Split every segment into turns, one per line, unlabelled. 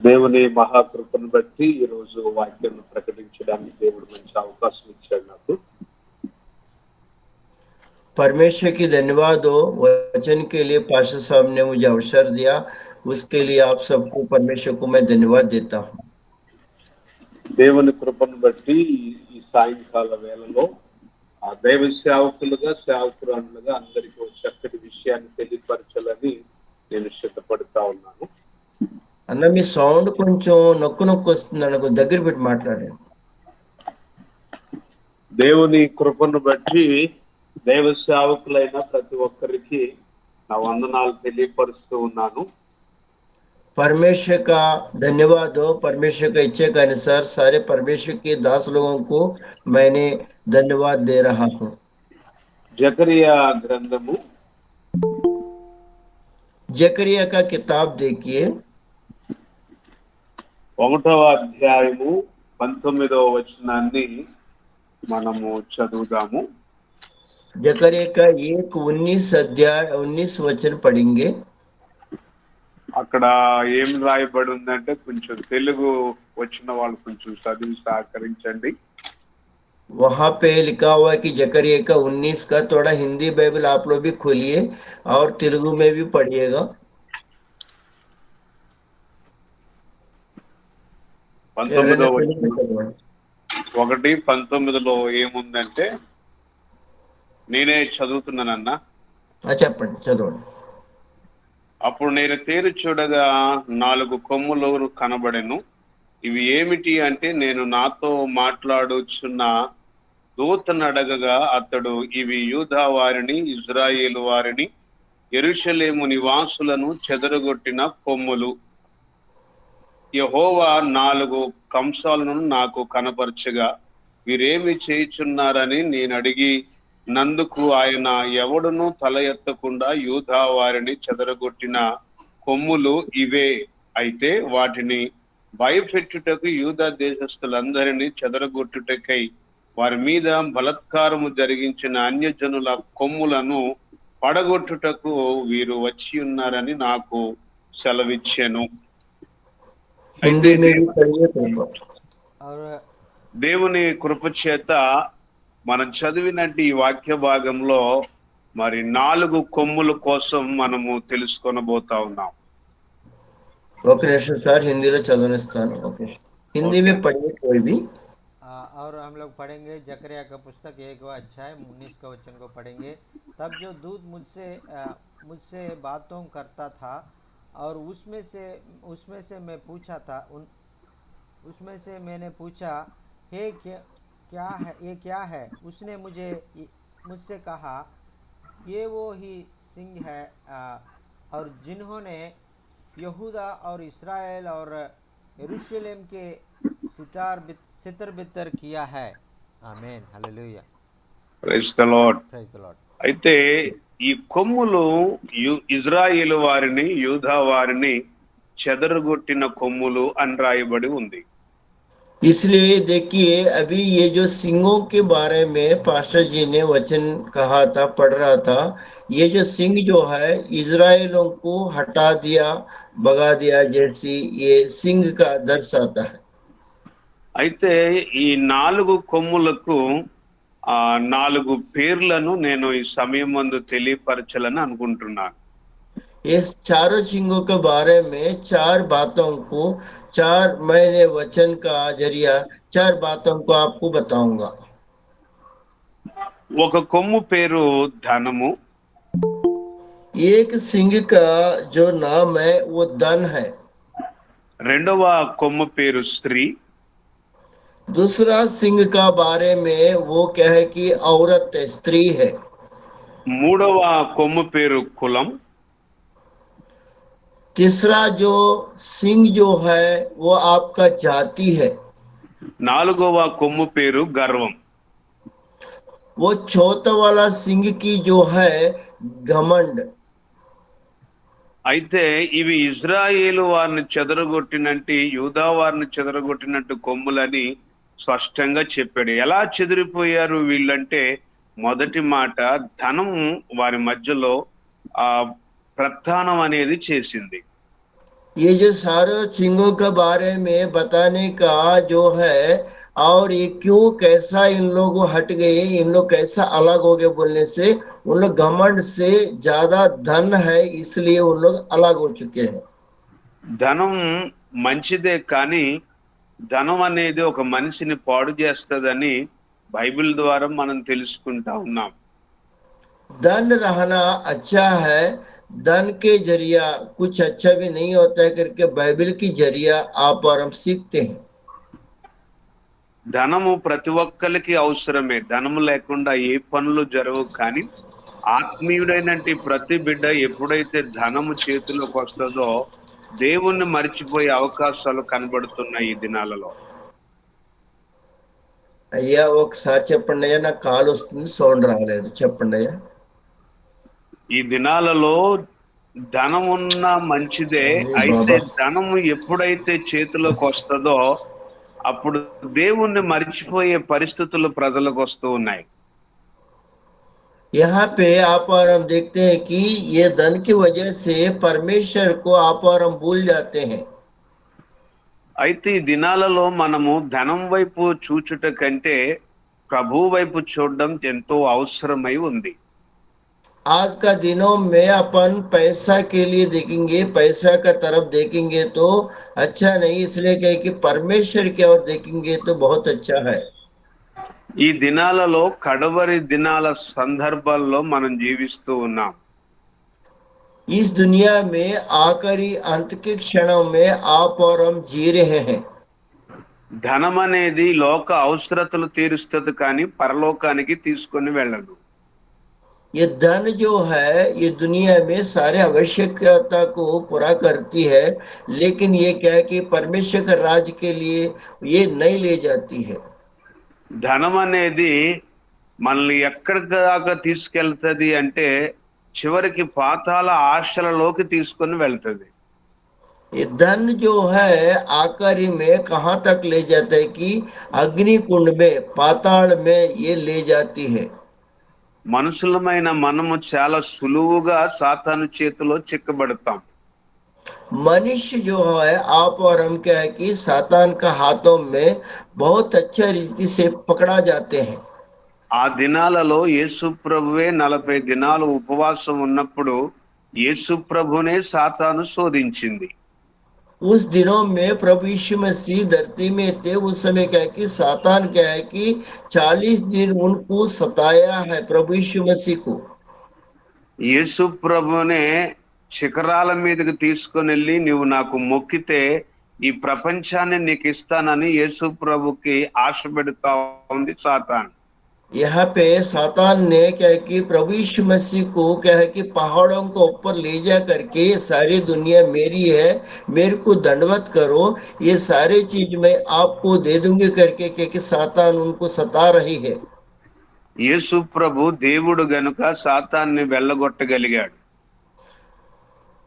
దేవుని మహాకృపను బట్టి ఈరోజు వాక్యం ప్రకటించడానికి దేవుడు మంచి అవకాశం ఇచ్చాడు నాకు.
परमेश्वर की धन्यवाद हो वचन के लिए पास्टर साहब ने मुझे अवसर दिया, उसके लिए आप सबको परमेश्वर को मैं धन्यवाद देता हूँ।
దేవుని కృపను బట్టి ఈ సాయంకాల వేళలో ఆ దైవ సేవకులుగా సేవకురాలుగా అందరికీ ఒక చక్కటి విషయాన్ని తెలియపరచాలని నేను సిద్ధపడతా ఉన్నాను.
అన్న మీ సౌండ్ కొంచెం నొక్కు నొక్కు వస్తుంది అన్న, కొంచెం దగ్గర పెట్టి మాట్లాడండి.
దేవుని కృపను బట్టి దైవ సేవకులైన ప్రతి ఒక్కరికి నా వందనాలు తెలియపరుస్తూ ఉన్నాను.
परमेश्वर का धन्यवाद हो, परमेश्वर के इच्छे के अनुसार सारे परमेश्वर के दास लोगों को मैंने धन्यवाद दे रहा हूँ।
జకరియా గ్రంథము
जकरिया का किताब देखिए
1వ అధ్యాయము 19వ వచనాన్ని మనము చదువుదాము.
जकरिया का 1:19 अध्याय 19 वचन पढ़ेंगे।
అక్కడ ఏం రాయబడి ఉందంటే కొంచెం తెలుగు వచ్చిన వాళ్ళు కొంచెం చదివి సహకరించండి.
वहां पे लिखा हुआ है कि जकरिया का 19 का, थोड़ा हिंदी बाइबल आप लोग भी खोलिए और तेलुगु में भी पढ़िएगा।
19వ వచనం 1:19లో ఏముందంటే, నేనే చదువుతున్నానన్నా.
చెప్పండి, చదవండి.
అప్పుడు నేను తేరి చూడగా 4 కొమ్ములు కనబడెను. ఇవి ఏమిటి అంటే, నేను నాతో మాట్లాడుచున్న దూతను అడగగా అతడు, ఇవి యూదా వారిని, ఇజ్రాయేలు వారిని, యెరూషలేము నివాసులను చెదరగొట్టిన కొమ్ములు. యెహోవా 4 కంసాలను నాకు కనపరచగా, వీరేమి చేయుచున్నారని నేను అడిగి నందుకు ఆయన, ఎవడును తల ఎత్తకుండా యూదా వారిని చెదరగొట్టిన కొమ్ములు ఇవే. అయితే వాటిని భయపెట్టుటకు యూదా దేశస్థులందరినీ చెదరగొట్టుటకై వారి మీద బలత్కారము జరిగించిన అన్యజనుల కొమ్ములను పడగొట్టుటకు వీరు వచ్చి ఉన్నారని నాకు సెలవిచ్చెను. అయితే
हिंदी में भी पढ़िए कृपा।
దేవుని కృప చేత మనం చదివినట్టు ఈ వాక్య భాగంలో మరి 4 కొమ్ముల కోసం మనము తెలుసుకొనబోతా ఉన్నాం.
ఓకే సార్, హిందీలో చదవనిస్తాను. ఓకే, हिंदी में पढ़िए कोई भी।
और हम लोग पढ़ेंगे जकरिया का पुस्तक 1 अध्याय 19 का वचन को पढ़ेंगे। तब जो दूत मुझसे बातों करता था और उसमें से मैं पूछा था उसमें से मैंने पूछा, हे क्या है, ये क्या है? उसने मुझसे कहा, ये वो ही सिंह है और जिन्होंने यहूदा और इस्राएल और यरूशलेम के सितर बितर किया है। Amen, hallelujah,
praise the Lord.
Praise the Lord.
అయితే ఈ కొమ్ములు ఇజ్రాయేలు వారిని, యూదా వారిని చెదరగొట్టిన కొమ్ములు అని రాయబడి ఉంది.
इसलिए देखिए, अभी ये जो सिंगों के बारे में पास्टर जी ने वचन कहा था, पढ़ रहा था, ये जो सिंह जो है इजराइलों को हटा दिया, भगा दिया, जैसी ये सिंह का दर्शाता है।
అయితే ఈ 4 కొమ్ములకు 4 పేర్లను నేను ఈ సమయం ముందు తెలియపరచాలని అనుకుంటున్నాను.
इस चारों सिंगों के बारे में 4 बातों को, 4 मैंने वचन का जरिया 4 बातों को आपको बताऊंगा।
ఒక కొమ్ము పేరు ధనము,
एक सिंह का जो नाम है वो धन है।
రెండవ కొమ్ము పేరు స్త్రీ,
दूसरा सिंह का बारे में वो क्या है कि औरत है, स्त्री है।
మూడవ కొమ్ము పేరు కులం,
तीसरा जो सिंह जो है वो आपका जाति है।
నాలుగవ కొమ్ము పేరు గర్వం.
वो चौथा वाला सिंह की जो है घमंड।
అయితే ఇవి ఇజ్రాయేలు వారిని చెదరగొట్టినట్టు, యూదా వారిని చెదరగొట్టినట్టు కొమ్ములని స్పష్టంగా చెప్పాడు. ఎలా చెదిరిపోయారు వీళ్ళంటే, మొదటి మాట ధనం వారి మధ్యలో ప్రస్థానం అనేది చేసింది.
ये जो सारे सिंगों के बारे में बताने का जो है, और ये क्यों कैसा इन लोग हट गए, इन लोग कैसा अलग हो गए बोलने से, उन लोग घमंड से ज्यादा धन है इसलिए उन लोग अलग हो चुके हैं।
ధనం మంచిదే కానీ ధనం అనేది ఒక మనిషిని పాడు చేస్తదని బైబిల్ ద్వారా మనం తెలుసుకుంటా ఉన్నాం.
धन रहना अच्छा है, धन के जरिया कुछ अच्छा भी नहीं होता है करके बाइबल की जरिया आप और हम सीखते हैं।
ధనము ప్రతి ఒక్కరికి అవసరమే. ధనము లేకుండా ఏ పనులు జరగవు. కానీ ఆత్మీయుడైనట్టి ప్రతి బిడ్డ ఎప్పుడైతే ధనము చేతిలోకి వస్తుందో దేవుణ్ణి మరిచిపోయే అవకాశాలు కనబడుతున్నాయి ఈ దినాలలో.
అయ్యా ఒకసారి చెప్పండి అయ్యా, నాకు కాల్ వస్తుంది, సౌండ్ రాలేదు, చెప్పండి అయ్యా.
ఈ దినాలలో ధనమున్న మంచిదే.
అరే
అయితే
బాబా,
ధనము ఎప్పుడైతే చేతిలోకి వస్తుందో అప్పుడు దేవుణ్ణి మరిచిపోయే పరిస్థితులు ప్రజలకు వస్తూ ఉన్నాయి.
यहाँ पे आप और हम देखते हैं कि ये धन की वजह से परमेश्वर को आप और हम भूल जाते हैं।
అయితే ఈ దినాలలో మనము ధనం వైపు చూచుట కంటే ప్రభు వైపు చూడడం ఎంతో అవసరమై ఉంది.
आज का दिनों में अपन पैसा के लिए देखेंगे, पैसा का तरफ देखेंगे तो अच्छा नहीं, इसलिए कहे कि परमेश्वर की ओर देखेंगे तो बहुत अच्छा है।
ఈ దినాలలో కడవరి దినాల సందర్భాల్లో మనం జీవిస్తూ ఉన్నాం.
इस दुनिया में आखिरी अंत के क्षणों में आप और हम जी रहे हैं।
ధనం అనేది లోక అవసరతలు తీరుస్తుంది కానీ పరలోకానికి తీసుకొని వెళ్ళదు.
ये धन जो है ये दुनिया में सारे आवश्यकता को पूरा करती है, लेकिन ये क्या है कि परमेश्वर के राज्य के लिए ये नहीं ले जाती है।
ధనం అనేది మనల్ని ఎక్కడికి దాకా తీసుకెళ్తది అంటే చివరికి పాతాళ ఆశలలోకి తీసుకొని వెళ్తది.
ये धन जो है आखिरी में कहाँ तक ले जाता है कि अग्नि कुंड में, पाताल में ये ले जाती है।
మనుషులమైన మనము చాలా సులువుగా సాతాను చేతిలో చిక్కబడతాం.
मनुष्य जो है आप और हम क्या है कि सातान का हाथों में बहुत अच्छा रीति से पकड़ा जाते हैं।
ఆ దినాలలో యేసు ప్రభువే 40 దినాలు ఉపవాసం ఉన్నప్పుడు యేసు ప్రభునే సాతాను శోధించింది.
उस दिनों में प्रभु यीशु मसीह धरती में थे, उस समय क्या है कि सातान क्या है कि 40 दिन उनको सताया है प्रभु यीशु मसीह को।
యేసు ప్రభునే శిఖరాల మీదకి తీసుకొని వెళ్ళి నువ్వు నాకు మొక్కితే ఈ ప్రపంచాన్ని నీకు ఇస్తానని యేసు ప్రభుకి ఆశ పెడతా ఉంది సాతాను.
यहाँ पे सातान ने क्या है कि प्रभु यीशु मसीह को क्या है कि पहाड़ों को ऊपर ले जा करके सारी दुनिया मेरी है, मेरे को दंडवत करो, ये सारी चीज मैं आपको दे दूंगी करके क्योंकि सातान उनको सता रही है।
యేసు ప్రభు దేవుడు గనుక సాతాన్ని వెళ్ళగొట్టగలిగాడు.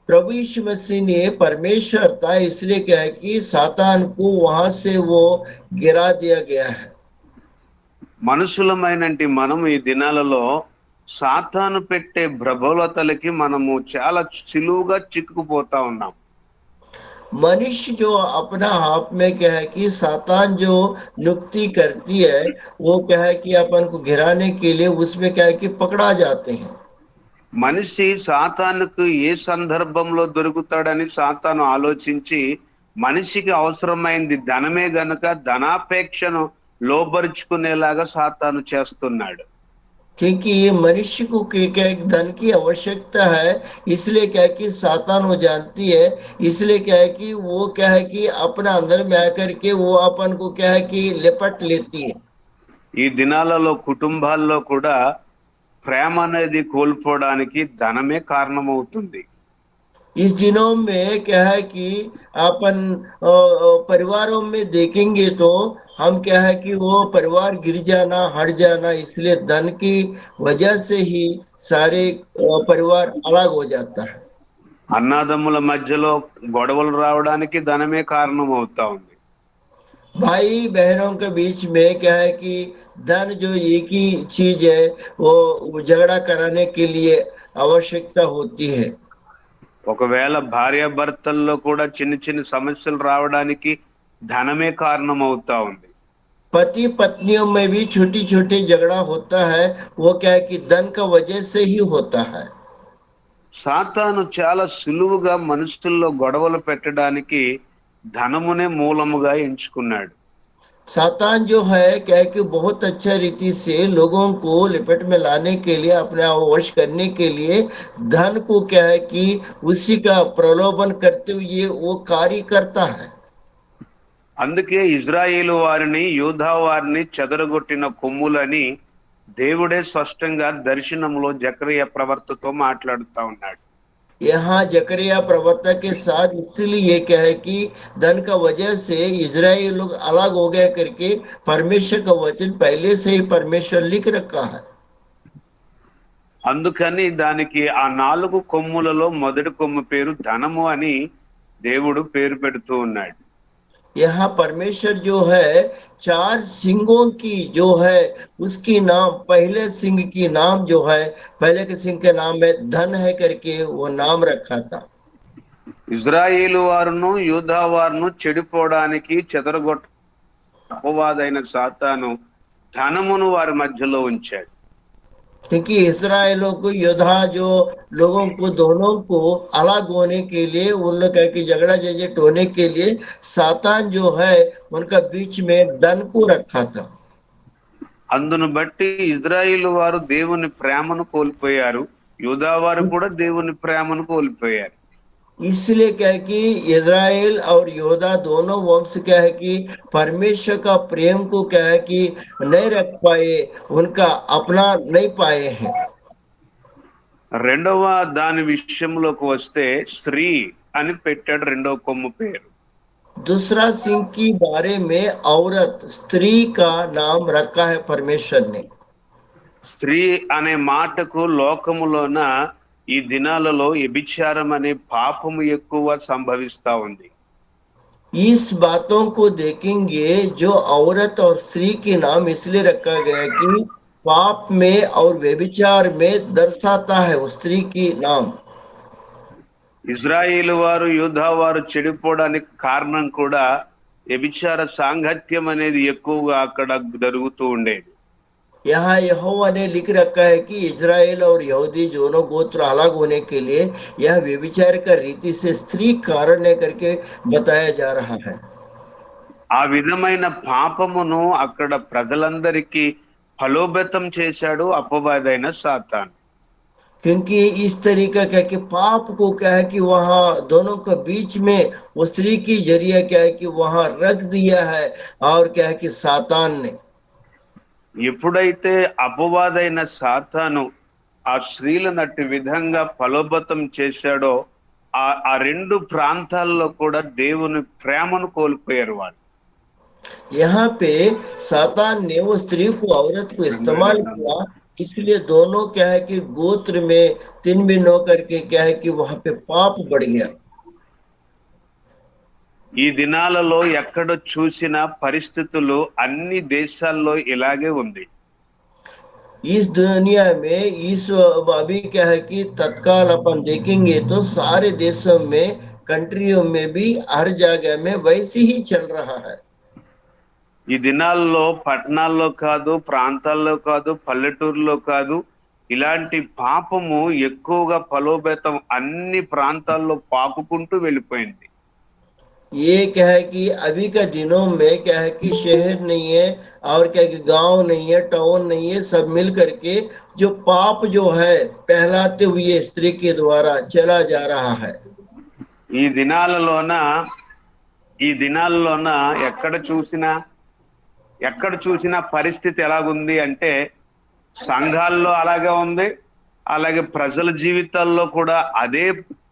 प्रभु यीशु मसीह ने परमेश्वर था, इसलिए क्या है कि सातान को वहां से वो गिरा दिया गया है।
మనుషులమైనంటి మనం ఈ దినాలలో సాతాను పెట్టే ప్రబలతలకి మనము చాలా సులువుగా చిక్కుకుపోతా ఉన్నాం.
मनुष्य जो अपना हाथ में क्या है कि सातान जो नुक्ति करती है, वो क्या है कि अपन को गिराने के लिए उसमें क्या है कि पकड़ा जाते हैं।
మనిషి సాతానుకు ఏ సందర్భంలో దొరుకుతాడని సాతాను ఆలోచించి మనిషికి అవసరమైంది ధనమే గనుక ధనాపేక్షను లోబరుచుకునేలాగా సాతాను చేస్తున్నాడు.
क्योंकि ये मनुष्य को क्या है, धन की आवश्यकता है, इसलिए क्या है कि सातान वो जानती है, इसलिए क्या है कि वो क्या है कि अपना अंदर में आकर के वो अपन को क्या है कि लिपट लेती है।
ఈ దినాలలో కుటుంబాల్లో కూడా ప్రేమ అనేది కోల్పోవడానికి ధనమే కారణమవుతుంది.
इस दिनों में क्या है कि अपन परिवारों में देखेंगे तो हम क्या है कि वो परिवार गिर जाना, हट जाना, इसलिए धन की वजह से ही सारे परिवार अलग हो जाता है।
అన్నదమ్ముల మధ్యలో గొడవలు రావడానికి ధనమే కారణం అవుతా ఉంది.
भाई बहनों के बीच में क्या है कि धन जो एक ही चीज है, वो झगड़ा कराने के लिए आवश्यकता होती है।
ఒకవేళ భార్యాభర్తల్లో కూడా చిన్న చిన్న సమస్యలు రావడానికి ధనమే కారణం అవుతా ఉంది.
पति पत्नियों में भी छोटी छोटी झगड़ा होता है, वो क्या है कि धन का वजह से ही होता है।
సాతాను చాలా సులువుగా మనుషుల్లో గొడవలు పెట్టడానికి ధనమునే మూలముగా ఎంచుకున్నాడు.
सातान जो है क्या है कि बहुत अच्छा रीति से लोगों को लिपट में लाने के लिए, अपने आप वश करने के लिए धन को क्या है कि उसी का प्रलोभन करते हुए वो कार्य करता है।
అందుకే ఇజ్రాయేలు వారిని యూదా వారిని చెదరగొట్టిన కొమ్ములని దేవుడే స్పష్టంగా దర్శనంలో జకరియా ప్రవర్తతో మాట్లాడుతా ఉన్నాడు.
यहाँ जकरिया प्रवक्ता के साथ इसलिए क्या है कि धन का वजह से इजराइल लोग अलग हो गया करके परमेश्वर का वचन पहले से ही परमेश्वर लिख रखा है।
అందుకని దానికి ఆ 4 కొమ్ములలో మొదటి కొమ్ము పేరు ధనము అని దేవుడు పేరు పెడుతూ ఉన్నాడు.
यहाँ परमेश्वर जो है 4 सिंगों की जो है उसकी नाम, पहले सिंह की नाम जो है, पहले के सिंह के नाम में धन है करके वो नाम रखा था।
ఇజ్రాయేలు వారును యూదా వారును చెడిపోవడానికి చెదరగొట్ట అపవాదైన సాతాను ధనమును వారి మధ్యలో ఉంచాడు.
क्योंकि इसराइलों को योद्धा जो लोगों को दोनों को अलग होने के लिए, उन लोग क्या कि झगड़ा झंझट होने के लिए सातान जो है उनका बीच में धन को रखा था।
అందును బట్టి ఇజ్రాయేలు వారు దేవుని ప్రేమను కోల్పోయారు, యూదా వారు కూడా దేవుని ప్రేమను కోల్పోయారు.
इसलिए क्या है कि इज़राइल और योदा दोनों वंश क्या है कि परमेश्वर का प्रेम को क्या है कि नहीं रख पाए, उनका अपना नहीं पाए हैं।
రెండవ దాని విషయంలోకి వస్తే స్త్రీ అని పెట్టాడు రెండవ కొమ్ము పేరు.
दूसरा सिंह की बारे में औरत, स्त्री का नाम रखा है परमेश्वर ने।
స్త్రీ అనే మాటకు లోకములోన ఈ దినాలలో వ్యభిచారం అనే పాపము ఎక్కువ సంభవిస్తా ఉంది.
इस बातों को देखेंगे, जो औरत और स्त्री के नाम इसलिए रखा गया है कि पाप में और व्यभिचार में दर्शाता है वो स्त्री की नाम।
ఇజ్రాయేలు వారు యూదా వారు చెడిపోవడానికి కారణం కూడా వ్యభిచార సాంగత్యం అనేది ఎక్కువగా అక్కడ జరుగుతూ ఉండేది.
यहाँ यहोवा ने लिख रखा है कि इजराइल और यहूदी दोनों गोत्र अलग होने के लिए यह व्यभिचार का रीति से स्त्री कारण है करके बताया जा रहा है।
ఆ విధమైన పాపమును అక్కడ ప్రజలందరికీ ఫలోబెతం చేశాడు అపవాదైన సాతాను.
क्योंकि इस तरीका क्या कि पाप को क्या है कि वहाँ दोनों के बीच में वो स्त्री की जरिया क्या है कि वहाँ रख दिया है, और क्या है कि सातान ने
ఎప్పుడైతే అపవాదైన సాతాను ఆ స్త్రీలను అట్టి విధంగా ఫలోబతం చేశాడో ఆ రెండు ప్రాంతాల్లో కూడా దేవుని ప్రేమను కోల్పోయారు వాళ్ళు.
यहाँ पे सातान ने वो स्त्री को, औरत को इस्तेमाल किया, इसलिए दोनों क्या है कि गोत्र में तीन बिन होकर के क्या है कि वहां पे पाप बढ़ गया।
ఈ దినాలలో ఎక్కడ చూసిన పరిస్థితులు అన్ని దేశాల్లో ఇలాగే ఉంది.
इस दुनिया में इस अभी क्या है कि तत्काल अपन देखेंगे तो सारे देशों में, कंट्रियों में भी हर जगह में वैसे ही चल रहा है।
ఈ దినాల్లో పట్టణాల్లో కాదు, ప్రాంతాల్లో కాదు, పల్లెటూరులో కాదు, ఇలాంటి పాపము ఎక్కువగా ఫలోబేతం అన్ని ప్రాంతాల్లో పాకుకుంటూ వెళ్ళిపోయింది.
ये क्या है कि अभी का दिनों में क्या है कि शहर नहीं है, और क्या है कि गांव नहीं है, टाउन नहीं है, सब मिल करके जो पाप जो है पहलाते हुए स्त्री के द्वारा चला जा रहा है।
ఈ దినాలలోన ఈ దినాల్లోన ఎక్కడ చూసినా పరిస్థితి ఎలాగుంది అంటే సంఘాల్లో అలాగే ఉంది, అలాగే ప్రజల జీవితాల్లో కూడా అదే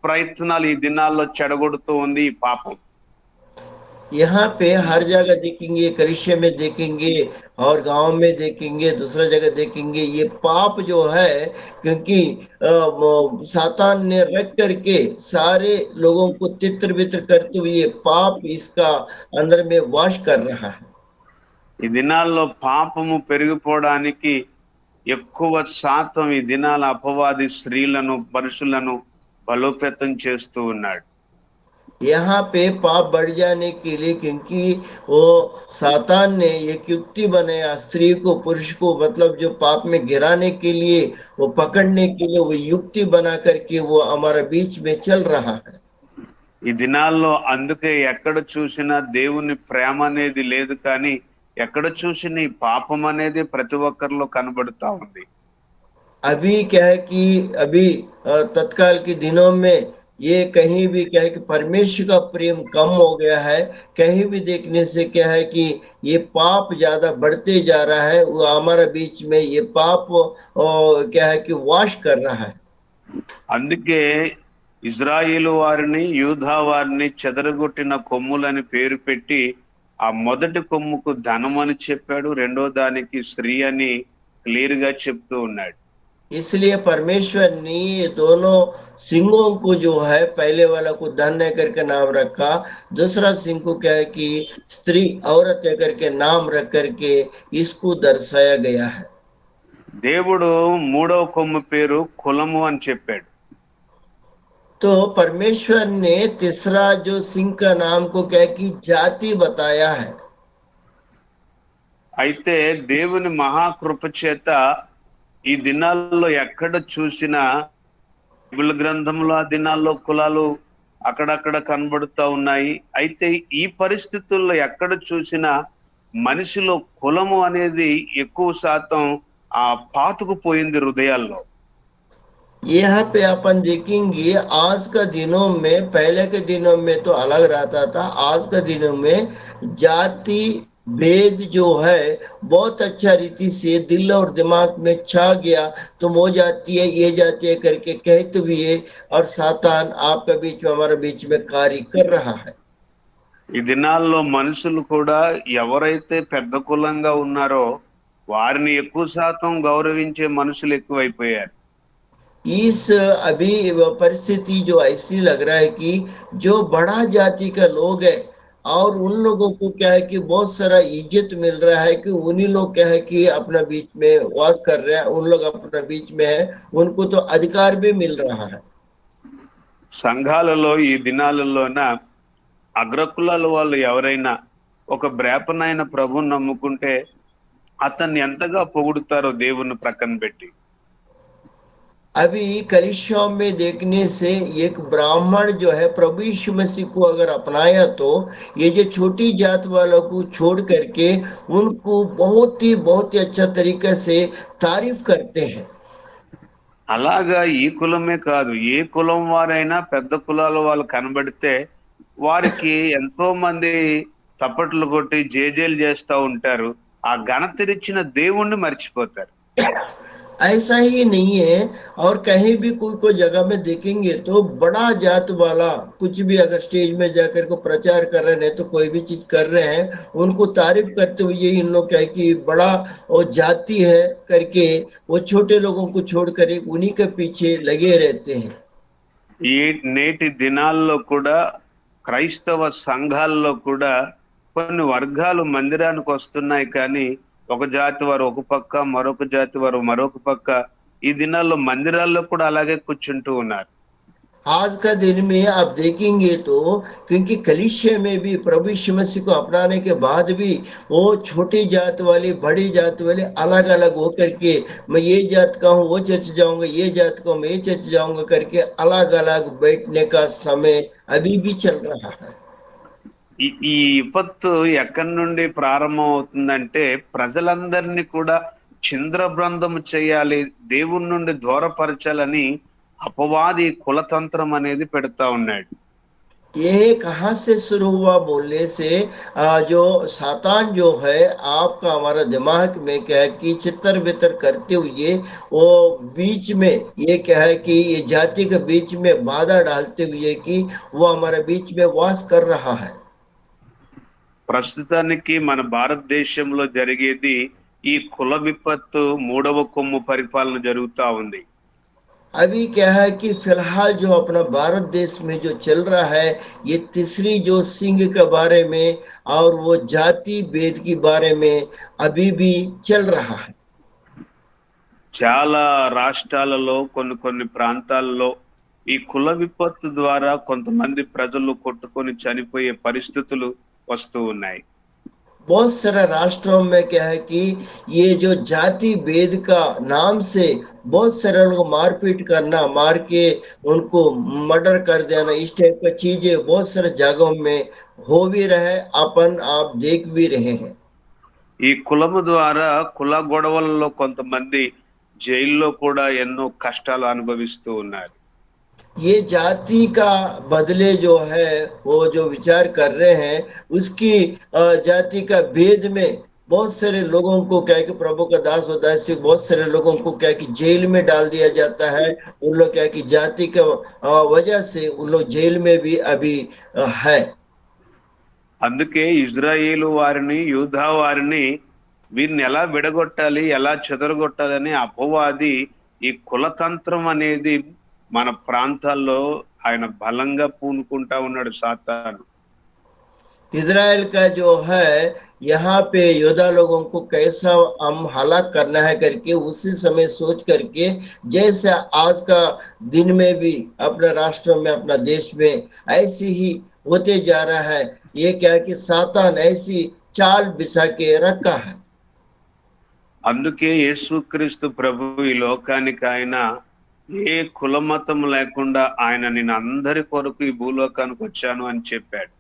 ప్రయత్నాలు ఈ దినాల్లో చెడగొడుతూ ఉంది ఈ పాపం.
यहाँ पे हर जगह देखेंगे, कलिसिया में देखेंगे, और गांव में देखेंगे, दूसरा जगह देखेंगे, ये पाप जो है, क्योंकि सातान ने रख करके सारे लोगों को तित्र बित्र करते हुए पाप इसका अंदर में वास कर रहा है।
ఈ దినాల్లో పాపము పెరిగిపోవడానికి ఎక్కువ శాతం ఈ దినాల అపవాది స్త్రీలను, పురుషులను బలోపేతం చేస్తూ ఉన్నాడు.
यहाँ पे पाप बढ़ जाने के लिए, क्योंकि वो सातान ने एक युक्ति बनाया स्त्री को पुरुष को, मतलब जो पाप में गिराने के लिए, वो पकड़ने के लिए वो युक्ति बना करके वो हमारे बीच में चल रहा है।
ఈ దినాల్లో అందుకే ఎక్కడ చూసినా దేవుని ప్రేమ అనేది లేదు, కానీ ఎక్కడ చూసినా ఈ పాపం అనేది ప్రతి ఒక్కరిలో కనబడుతా ఉంది.
अभी क्या है कि अभी तत्काल के दिनों में ये कहीं भी क्या है कि परमेश्वर का प्रेम कम हो गया है। कहीं भी देखने से क्या है कि ये पाप ज्यादा बढ़ते जा रहा है। वो हमारे बीच में ये पाप क्या है कि वाश कर रहा है।
అందుకే ఇజ్రాయేలు వారిని, యూదా వారిని చెదరగొట్టిన కొమ్ములని పేరు పెట్టి, ఆ మొదటి కొమ్ముకు ధనం అని చెప్పాడు, రెండో దానికి స్త్రీ అని క్లియర్ గా చెప్తూ ఉన్నాడు.
इसलिए परमेश्वर ने ये दोनों सिंगों को जो है, पहले वाला को धन है करके नाम रखा, दूसरा सिंह को क्या है कि स्त्री औरत है करके नाम रख करके इसको दर्शाया गया है।
దేవుడు మూడవ కొమ్ము పేరు కులము అని చెప్పాడు.
तो परमेश्वर ने तीसरा जो सिंह का नाम को क्या कि जाति बताया है।
అయితే దేవుని మహాకృప చేత ఈ దినాల్లో ఎక్కడ చూసినా, బైబిల్ గ్రంథంలో ఆ దినాల్లో కులాలు అక్కడక్కడ కనబడుతూ ఉన్నాయి. అయితే ఈ పరిస్థితుల్లో ఎక్కడ చూసినా మనిషిలో కులము అనేది ఎక్కువ శాతం ఆ పాతుకుపోయింది హృదయాల్లో.
यहाँ पे अपन देखेंगे आज का दिनों में, पहले के दिनों में तो अलग रहता था, आज का दिनों में जाति भेद जो है बहुत अच्छा रीति से दिल और दिमाग में छा गया। तो वो जाति है, ये जाति है करके कहते भी है, और सातान आपका बीच में, हमारे बीच में कार्य कर रहा है।
ఈ దినాల్లో మనుషులు కూడా ఎవరైతే పెద్ద కులంగా ఉన్నారో వారిని ఎక్కువ శాతం గౌరవించే మనుషులు ఎక్కువైపోయారు.
इस अभी परिस्थिति जो ऐसी लग रहा है कि जो बड़ा जाति का लोग है, और उन लोगों को क्या है कि बहुत सारा इज्जत मिल रहा है, कि उन्हीं लोग क्या है कि अपना बीच में वास कर रहे हैं, उन लोग अपना बीच में है, उनको तो अधिकार भी मिल रहा है।
సంఘాలలో ఈ దినాలలోన అగ్రకులాల వాళ్ళు ఎవరైనా ఒక బ్రేపనైన ప్రభుని నమ్ముకుంటే అతన్ని ఎంతగా పొగుడుతారో దేవుని ప్రక్కన పెట్టి.
अभी कलीसियाओं में देखने से एक ब्राह्मण जो है प्रभु यीशु मसीह को अगर अपनाया, तो ये जो छोटी जात वालों को छोड़ करके उनको बहुत ही अच्छा तरीके से तारीफ करते हैं।
అలాగా ఈ కులమే కాదు, ఏ కులం వారైనా పెద్ద కులాల వాళ్ళు కనబడితే వారికి ఎంతో మంది తప్పట్లు కొట్టి జేజేలు చేస్తూ ఉంటారు. ఆ ఘనతనిచ్చిన దేవుణ్ణి మర్చిపోతారు.
ऐसा ही नहीं है। और कहीं भी कोई जगह में देखेंगे तो बड़ा जात वाला कुछ भी अगर स्टेज में जाकर को प्रचार कर रहे हैं, तो कोई भी चीज कर रहे हैं, उनको तारीफ करते हुए इन लोग क्या है कि बड़ा वो जाति है करके वो छोटे लोगों को छोड़ कर उन्हीं के पीछे लगे रहते हैं।
ఈ నేటి దినాల్లో కూడా క్రైస్తవ సంఘాల్లో కూడా కొన్ని వర్గాలు మందిరానికి వస్తున్నాయి, కానీ ఒక జాతి వారు ఒక పక్క, మరొక జాతి వారు మరొక పక్క. ఈ దినాల్లో మందిరాల్లో కూడా అలాగే కూర్చుంటూ ఉన్నారు.
आज का दिन में आप देखेंगे तो, क्योंकि कलीसिया में भी प्रभु यीशु मसीह को अपनाने के बाद भी वो छोटी जात वाले, बड़ी जात वाले अलग अलग होकर के, मैं ये जात का हूँ वो चर्च जाऊंगा, ये जात का हूँ मैं ये चर्च जाऊंगा करके अलग अलग बैठने का समय अभी भी चल रहा है।
ఈ ఈ విపత్తు ఎక్కడి నుండి ప్రారంభం అవుతుందంటే, ప్రజలందరినీ కూడా చింద్రబృందం చేయాలి, దేవుని నుండి దూరపరచాలని అపవాది కులతంత్రం అనేది పెడతా ఉన్నాడు.
ये कहाँ से शुरू हुआ बोलने से, जो सातान जो है आपका हमारा दिमाग में क्या है कि चित्तर बितर करते हुए वो बीच में ये क्या है कि ये जाति के बीच में बाधा डालते हुए कि वो हमारे बीच में वास कर रहा है।
ప్రస్తుతానికి మన భారతదేశంలో జరిగేది ఈ కుల విపత్తు మూడవ కొమ్ము పరిపాలన జరుగుతా ఉంది.
अभी क्या है कि फिलहाल जो अपना भारत देश में जो चल रहा है, ये तीसरी जो सिंह के बारे में और वो जाति भेद के बारे में अभी भी चल रहा है।
చాలా రాష్ట్రాలలో, కొన్ని కొన్ని ప్రాంతాల్లో ఈ కుల విపత్తు ద్వారా కొంతమంది ప్రజలు కొట్టుకొని చనిపోయే పరిస్థితులు వస్తూ ఉన్నాయి.
बहुत सारा राष्ट्रों में क्या है कि ये जो जाति भेद का नाम से बहुत सारे लोग मारपीट करना, मार के उनको मर्डर कर देना, इस टाइप का चीजें बहुत सारे जगहों में हो भी रहे, अपन आप देख भी रहे हैं।
ఈ కులము ద్వారా కుల గొడవలలో కొంతమంది జైల్లో కూడా ఎన్నో కష్టాలు అనుభవిస్తూ ఉన్నారు.
ये जाति का बदले जो है वो जो विचार कर रहे हैं उसकी जाति का भेद में बहुत सारे लोगों को क्या है कि प्रभु का दास और दासी बहुत सारे लोगों को क्या है कि जेल में डाल दिया जाता है। उन लोग क्या है कि जाति का वजह से उन लोग जेल में भी अभी है।
అందుకే ఇజ్రాయేలు వారిని, యూదా వారిని వీరిని ఎలా విడగొట్టాలి, ఎలా చెదరగొట్టాలని అపవాది ఈ కులతంత్రం అనేది మన ప్రాంతాల్లో ఆయన బలంగా పూనుకుంటా ఉన్నాడు సాతాను.
इज़राइल का जो है यहाँ पे योद्धा लोगों को कैसा हम हलाक करना है करके उसी समय सोच करके जैसे आज का दिन में भी अपने राष्ट्र में अपना देश में ऐसे ही होते जा रहा है। ये क्या है कि सातान ऐसी चाल बिछा के रखा है।
అందుకే యేసుక్రీస్తు ప్రభు ఈ లోకానికి ఆయన ఏ కులమతం లేకుండా ఆయన నేను అందరి కొరకు ఈ భూలోకానికి వచ్చాను అని చెప్పాడు.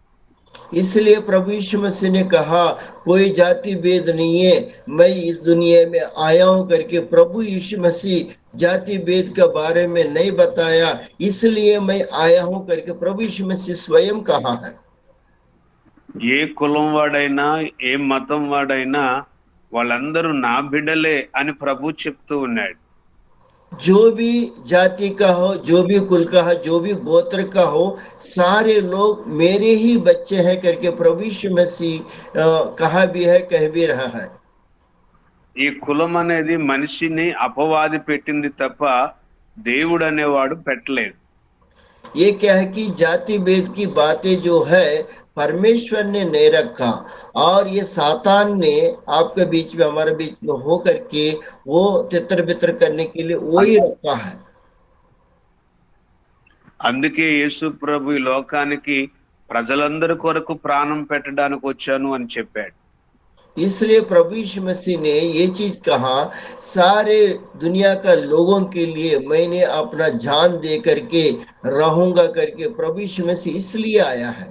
इसलिए प्रभु यीशु मसीह ने कहा कोई जाति भेद नहीं है, मैं इस दुनिया में आया हूं करके प्रभु यीशु मसीह जाति भेद के बारे में नहीं बताया, इसलिए मैं आया हूं करके प्रभु यीशु मसीह स्वयं कहा है।
ఏ కులం వాడైనా, ఏ మతం వాడైనా వాళ్ళందరూ నా బిడ్డలే అని ప్రభు చెప్తూ ఉన్నాడు.
जो भी जाति का हो, जो भी कुल का हो, जो भी गोत्र का हो, सारे लोग मेरे ही बच्चे हैं करके प्रभु यीशु मसीह कहा भी है, कह भी रहा है।
ఈ కులం అనేది మనిషిని అపవాది పెట్టింది తప్ప దేవుడు అనేవాడు పెట్టలేదు.
ये क्या है कि जाति भेद की बातें जो है परमेश्वर ने नहीं रखा, और ये सातान ने आपके बीच में हमारे बीच में हो करके वो तितर बितर करने के लिए वही रखा है।
అందుకే యేసు ప్రభు ఈ లోకానికి ప్రజలందరి కొరకు ప్రాణం పెట్టడానికి వచ్చాను అని చెప్పాడు.
इसलिए प्रभु यीशु मसीह ने ये चीज कहा, सारे दुनिया का लोगों के लिए मैंने अपना जान दे करके रहूंगा करके प्रभु यीशु मसीह इसलिए आया है।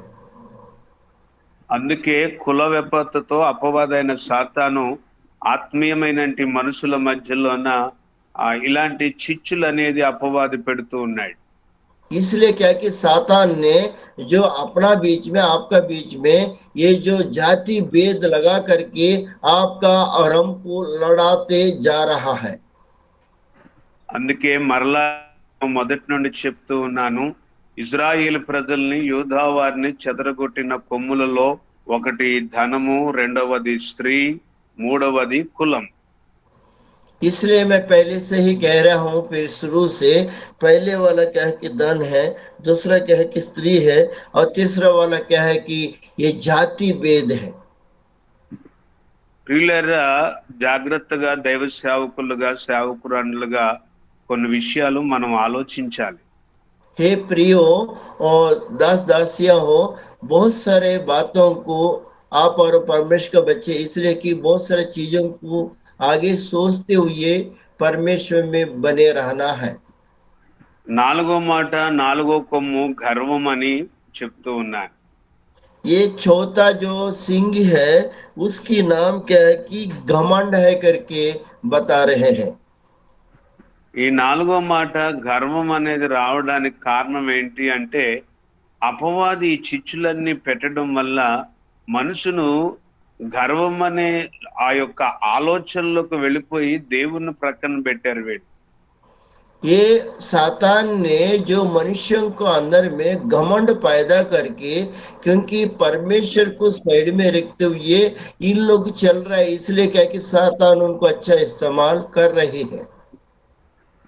అందుకే కుల విపత్తుతో అపవాదైన సాతాను ఆత్మీయమైనటి మనుషుల మధ్యలోన ఇలాంటి చిచ్చులు అనేది అపవాది పెడుతూ ఉన్నాడు.
इसलिए क्या कि सातान ने जो अपना बीच में आपका बीच में ये जो जाति भेद लगा करके आपका और हमको लड़ाते जा रहा है।
అందుకే మరలా మొదటి నుండి చెప్తూ ఉన్నాను, ఇజ్రాయేల్ ప్రజల్ని, యూదా వారిని చెదరగొట్టిన కొమ్ములలో ఒకటి ధనము, రెండవది స్త్రీ, మూడవది కులం.
इसलिए मैं पहले से ही कह रहा हूं, फिर शुरू से पहले वाला क्या है कि धन है, दूसरा क्या है कि स्त्री है, और तीसरा वाला क्या है कि ये जाति भेद है।
ప్రియులారా, జాగ్రత్తగా దైవ సేవకులుగా, సేవకురాండ్లుగా కొన్ని విషయాలు మనం ఆలోచించాలి.
हे प्रियो और दास दासियां हो, बहुत सारे बातों को आप और परमेश्वर के बच्चे इसलिए कि बहुत सारे चीजों को आगे सोचते हुए परमेश्वर में बने रहना है।
నాలుగో మాట, నాలుగో కొమ్ము గర్వం అని చెప్తూ ఉన్నాను.
ये चौथा जो सिंह है उसकी नाम क्या है कि घमंड है करके बता रहे हैं।
ఈ నాలుగో మాట గర్వం అనేది రావడానికి కారణం ఏంటి అంటే, అపవాది ఈ చిచ్చులన్నీ పెట్టడం వల్ల మనుషును గర్వం అనే ఆ యొక్క ఆలోచనలోకి వెళ్ళిపోయి దేవుణ్ణి ప్రక్కన పెట్టారు వీళ్ళు.
ये सातान ने जो मनुष्यों को अंदर में घमंड पैदा करके, क्योंकि परमेश्वर को साइड में रखते हुए इन लोग चल रहा है, इसलिए क्या कि सातान उनको अच्छा इस्तेमाल कर रही है।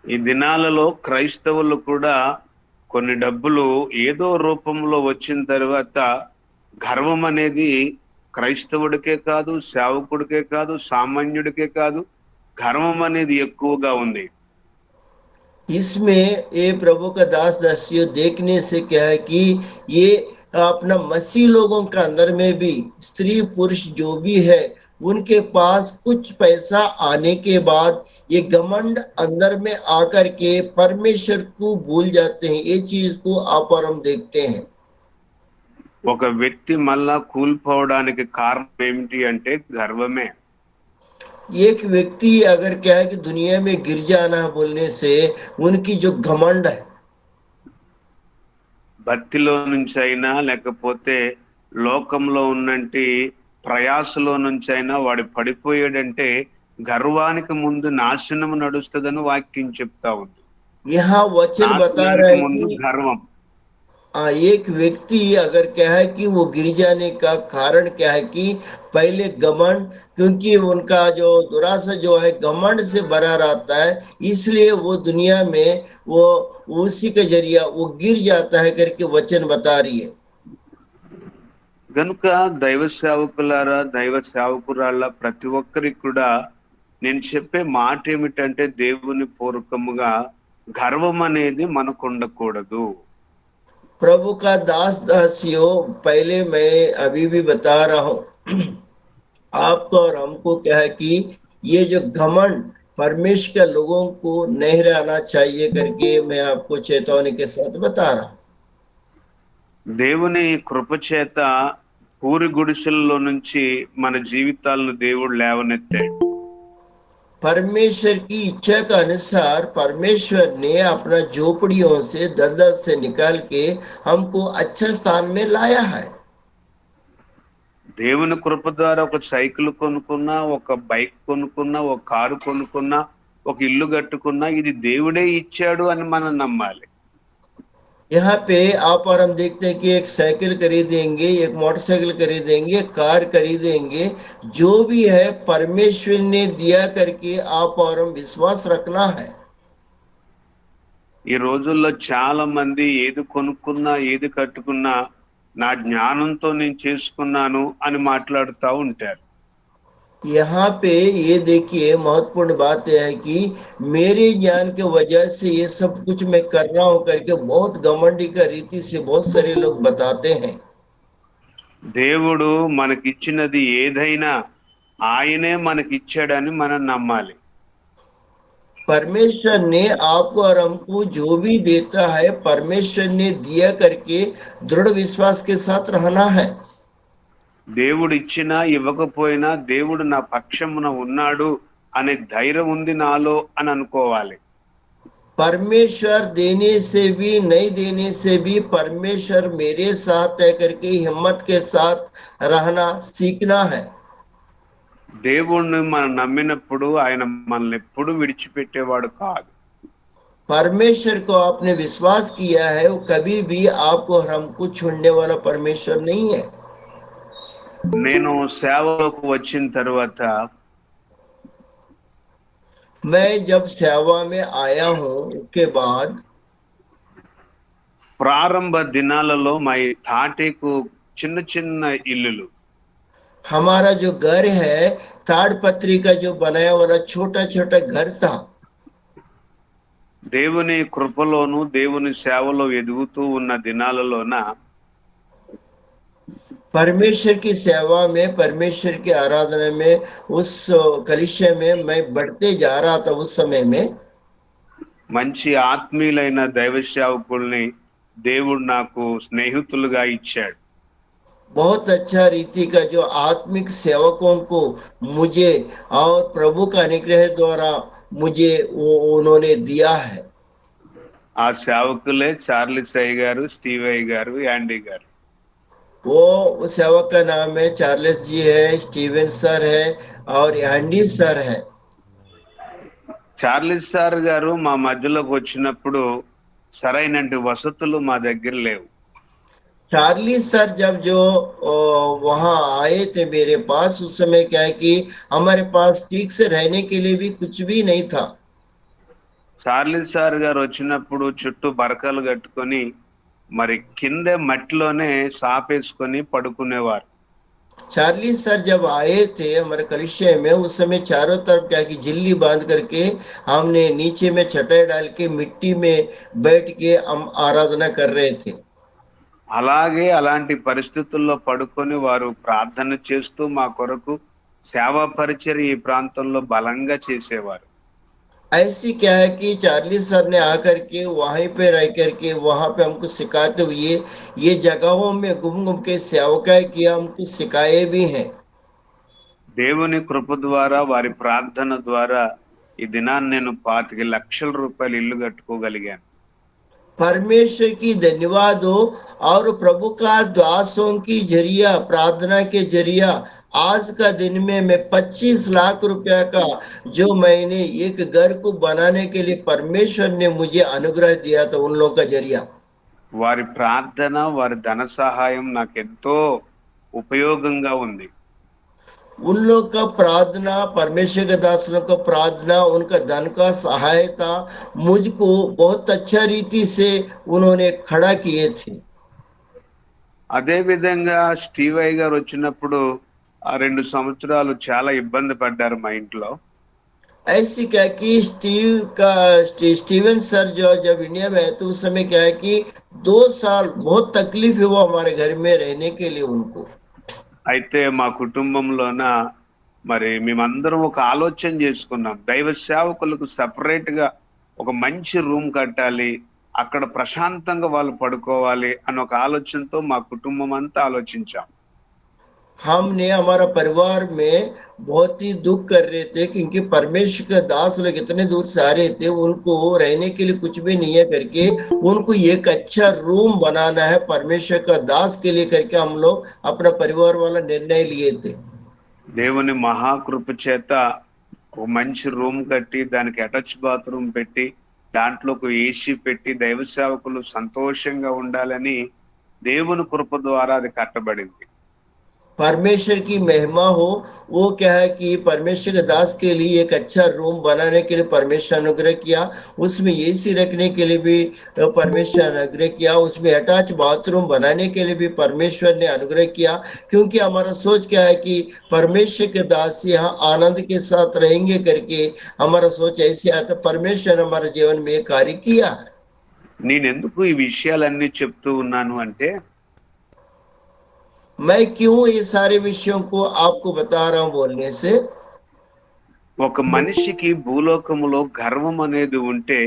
ఈ దినాలలో క్రైస్తవులు కూడా కొన్ని డబ్బులు ఏదో రూపంలో వచ్చిన తర్వాత గర్వం అనేది క్రైస్తవుడికే కాదు, సేవకుడికే కాదు, సామాన్యుడికే కాదు, గర్వం అనేది ఎక్కువగా ఉంది.
इसमें ये प्रभु का दास दासियों देखने से क्या है कि ये अपना मसीह लोगों के अंदर में भी स्त्री पुरुष जो भी है उनके पास कुछ पैसा आने के बाद ये घमंड अंदर में आकर के परमेश्वर को भूल जाते हैं। ये चीज को आप और हम देखते हैं।
ఒక వ్యక్తి మళ్ళా కూలిపోవడానికి కారణం ఏమిటి అంటే గర్వమే.
एक व्यक्ति अगर क्या है कि दुनिया में गिर जाना बोलने से उनकी जो घमंड है,
భక్తిలో నుంచి అయినా లేకపోతే లోకంలో ఉన్నంటి ప్రయాసలో నుంచి అయినా వాడు పడిపోయాడంటే గర్వానికి ముందు నాశనం నడుస్తుందని వాక్యం చెప్తా ఉంది.
यहाँ वचन बता रहा
నాశనానికి
है
ముందు
कि
గర్వం.
एक व्यक्ति अगर क्या है कि वो गिर जाने का कारण क्या है कि पहले घमंड, क्योंकि उनका जो दुरासा जो है घमंड से भरा रहता है, इसलिए वो दुनिया में वो उसी के जरिया वो गिर जाता है करके वचन बता रही है।
గనుక దైవ సేవకులారా, దైవ సేవకురాళ్ళ ప్రతి ఒక్కరికి కూడా నేను చెప్పే మాట ఏమిటంటే దేవుని పూర్వకముగా గర్వం అనేది మనకు ఉండకూడదు.
प्रभु का दास दासियों, पहले मैं अभी भी बता रहा हूं आपको और हमको क्या है कि ये जो घमंड परमेश्वर के लोगों को नहीं रहना चाहिए करके मैं आपको चेतावनी के साथ बता रहा हूं।
దేవుని కృప చేత పూరి గుడిసెల్లో నుంచి మన జీవితాలను దేవుడు లేవనెత్తాడు.
परमेश्वर की इच्छा के अनुसार परमेश्वर ने अपना झोपड़ियों से दलदल से निकाल के हमको अच्छे स्थान में लाया है।
దేవుని కృప ద్వారా ఒక సైకిల్ కొనుక్కున్నా, ఒక బైక్ కొనుక్కున్నా, ఒక కారు కొనుక్కున్నా, ఒక ఇల్లు కట్టుకున్నా ఇది దేవుడే ఇచ్చాడు అని మనం నమ్మాలి.
यहाँ पे आप और हम देखते हैं कि एक साइकिल खरीदेंगे, एक मोटरसाइकिल खरीदेंगे, कार खरीदेंगे, जो भी है परमेश्वर ने दिया करके आप और हम विश्वास रखना है।
ఈ రోజుల్లో చాలా మంది ఏది కొనుక్కున్నా, ఏది కట్టుకున్నా నా జ్ఞానంతో నేను చేసుకున్నాను అని మాట్లాడుతూ ఉంటారు.
यहाँ पे ये देखिए महत्वपूर्ण बात यह है कि मेरे ज्ञान के वजह से ये सब कुछ मैं कर रहा हूं करके बहुत घमंडी का रीति से बहुत सारे लोग बताते हैं।
దేవుడు మనకిచ్చినది ఏదైనా ఆయనే మనకిచ్చాడని మనం నమ్మాలి.
परमेश्वर ने आपको और हमको जो भी देता है परमेश्वर ने दिया करके दृढ़ विश्वास के साथ रहना है।
దేవుడు ఇచ్చినా ఇవ్వకపోయినా దేవుడు నా పక్షమున ఉన్నాడు అనే ధైర్యం ఉంది నాలో అని అనుకోవాలి.
परमेश्वर देने से भी नहीं देने से भी परमेश्वर मेरे साथ है करके हिम्मत के साथ रहना सीखना है।
దేవుణ్ణి మనం నమ్మినప్పుడు ఆయన మనల్ని ఎప్పుడు విడిచిపెట్టేవాడు కాదు.
परमेश्वर को आपने विश्वास किया है, वो कभी भी आपको और हमको छोड़ने वाला परमेश्वर नहीं है।
నేను సేవలోకి వచ్చిన తర్వాత
मैं जब सेवा में आया हूं उसके बाद
ప్రారంభ దినాలలో మా ఈ తాటేకు చిన్న చిన్న ఇల్లులు,
हमारा जो घर है ताड़पत्री का जो बनाया वाला छोटा छोटा घर था।
దేవుని కృపలోను దేవుని సేవలో ఎదుగుతూ ఉన్న దినాలలోన
परमेश्वर की सेवा में परमेश्वर की आराधना में उस कलिशे में मैं बढ़ते जा रहा था। उस समय में
మంచి ఆత్మీయులైన దైవ సేవకుల్ని దేవుడు నాకు స్నేహితులుగా ఇచ్చాడు.
बहुत अच्छा रीति का जो आत्मिक सेवकों को मुझे और प्रभु का अनुग्रह द्वारा मुझे वो उन्होंने दिया है।
ఆ సేవకులే చార్లిస్ అయ్య గారు, స్టీవ్ అయ్య గారు, యాండీ గారు.
वो उस सेवक का नाम है चार्ल्स जी है, स्टीवन सर है और एंडी सर है।
చార్లిస్ సార్ గారు మా మధ్యలోకి వచ్చినప్పుడు సరైన వసతులు మా దగ్గర లేవు.
चार्ली सर जब जो वहां आए थे मेरे पास, उस समय क्या है कि हमारे पास ठीक से रहने के लिए भी कुछ भी नहीं था।
చార్లిస్ సార్ గారు వచ్చినప్పుడు చుట్టూ బరకలు కట్టుకొని మరి కింద మట్టిలోనే సాపేసుకొని పడుకునేవారు.
चार्ली सर जब आए थे हमारे कलिसिया में, उस समय चारों तरफ क्या कि झिल्ली बांध करके हमने नीचे में चटाई डाल के मिट्टी में बैठ के हम आराधना कर रहे थे।
అలాగే అలాంటి పరిస్థితుల్లో పడుకొని వారు ప్రార్థన చేస్తూ మా కొరకు సేవా పరిచర్య ఈ ప్రాంతంలో బలంగా చేసేవారు.
ऐसी क्या है कि चार्ली सर ने आकर के वहीं पे रह करके वहां पे हमको सिखाते हुए ये जगहों में घूम घूम के सेवकाई किया, हमको सिखाए भी हैं।
దేవుని కృప ద్వారా వారి ప్రార్థన ద్వారా ఈ దినాన్ని నేను 25,00,000 రూపాయలు ఇల్లు కట్టుకోగలిగాను.
परमेश्वर की धन्यवाद हो। और प्रभु का दासों की जरिया प्रार्थना के जरिया आज का दिन में मैं 25 लाख रुपया का जो मैंने एक घर को बनाने के लिए परमेश्वर ने मुझे अनुग्रह दिया था उन लोगों का जरिया।
వారి ప్రార్థన, వారి ధన సహాయం నాకెంతో ఉపయోగంగా ఉంది.
उन लोग का प्रार्थना, परमेश्वर के दास लोग का प्रार्थना, उनका धन का सहायता मुझको बहुत अच्छा रीति से उन्होंने खड़ा किए थे।
అదే విధంగా స్టీవయ్య గారు వచ్చినప్పుడు ఆ 2 సంవత్సరాలు చాలా ఇబ్బంది పడ్డారు మా ఇంట్లో.
ऐसी क्या कि स्टीवन सर जो जब इंडिया में आए तो उस समय क्या है कि 2 साल बहुत तकलीफ हुआ हमारे घर में रहने के लिए उनको।
అయితే మా కుటుంబంలోన మరి మేమందరం ఒక ఆలోచన చేసుకున్నాం. దైవ సేవకులకు సెపరేట్‌గా ఒక మంచి రూమ్ కట్టాలి. అక్కడ ప్రశాంతంగా వాళ్ళు పడుకోవాలి అన్న ఒక ఆలోచనతో మా కుటుంబం అంతా ఆలోచించాం.
हमने हमारा परिवार में बहुत ही दुख कर रहे थे क्योंकि परमेश्वर के दास लोग इतने दूर से आ रहे थे, उनको रहने के लिए कुछ भी नहीं है करके उनको एक अच्छा रूम बनाना है परमेश्वर का दास के लिए करके हम लोग अपना परिवार वाला निर्णय लिए थे।
దేవుని మహాకృప చేత ఒక మంచి రూమ్ కట్టి దానికి అటాచ్ బాత్రూమ్ పెట్టి దాంట్లో ఒక ఏసీ పెట్టి దైవ సేవకులు సంతోషంగా ఉండాలని దేవుని కృప ద్వారా అది కట్టబడింది.
परमेश्वर की महिमा हो। वो क्या है कि परमेश्वर के दास के लिए एक अच्छा रूम बनाने के लिए परमेश्वर अनुग्रह किया, उसमें एसी रखने के लिए भी परमेश्वर अनुग्रह किया, उसमें अटैच बाथरूम बनाने के लिए भी परमेश्वर ने अनुग्रह किया। क्योंकि हमारा सोच क्या है कि परमेश्वर के दास यहाँ आनंद के साथ रहेंगे करके हमारा सोच ऐसे आता, परमेश्वर हमारे जीवन में ये कार्य किया है।
నేనెందుకు ఈ విషయాలన్నీ చెప్తూ ఉన్నాను అంటే
मैं क्यों ये सारे विषयों को आपको बता रहा हूं बोलने से,
ఒక మనిషికి భూలోకములో గర్వం అనేది ఉంటే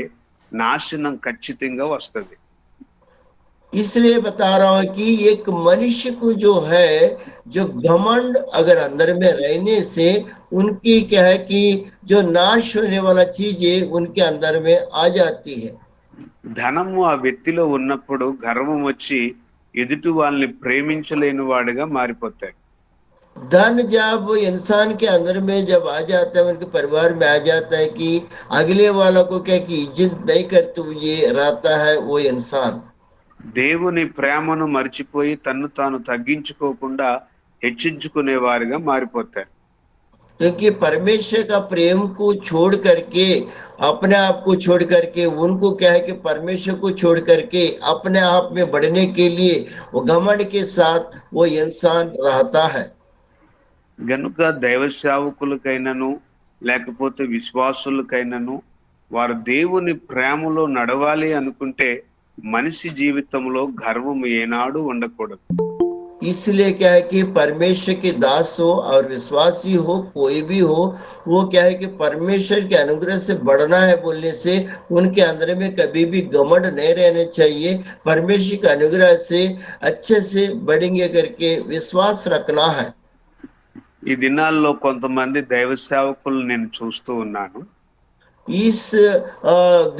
నాశనం ఖచ్చితంగా వస్తది.
इसलिए बता रहा हूं कि एक मनुष्य को जो है, जो घमंड अगर अंदर में रहने से उनकी क्या है कि जो नाश होने वाला चीजें उनके अंदर में आ जाती है।
ధనము ఆ వ్యక్తిలో ఉన్నప్పుడు గర్వం వచ్చి ఎదుటి వాళ్ళని ప్రేమించలేని వాడిగా మారిపోతాడు.
धन जब इंसान के अंदर में जब आ जाता है, उनके परिवार में आ जाता है कि अगले वालों को क्या कि इज्जत नहीं करते हुए रहता है वो इंसान।
దేవుని ప్రేమను మర్చిపోయి తన్ను తాను తగ్గించుకోకుండా హెచ్చించుకునే వారిగా మారిపోతారు.
क्योंकि परमेश्वर का प्रेम को छोड़ करके, अपने आप को छोड़ करके, उनको क्या है कि परमेश्वर को छोड़ करके अपने आप में बढ़ने के लिए वो घमंड के साथ वो इंसान रहता है।
గనుక దైవ సేవకులకైనను లేకపోతే విశ్వాసులకైనను వారు దేవుని ప్రేమలో నడవాలి అనుకుంటే మనిషి జీవితంలో గర్వం ఏనాడు ఉండకూడదు.
इसलिए क्या है कि परमेश्वर के दास हो और विश्वासी हो कोई भी हो, वो क्या है कि परमेश्वर के अनुग्रह से बढ़ना है बोलने से उनके अंदर में कभी भी घमंड नहीं रहने चाहिए। परमेश्वर के अनुग्रह से अच्छे से बढ़ेंगे करके विश्वास रखना है।
ఈ దినాల్లో కొంతమంది దైవ సేవకులు నేను చూస్తూ ఉన్నాను.
इस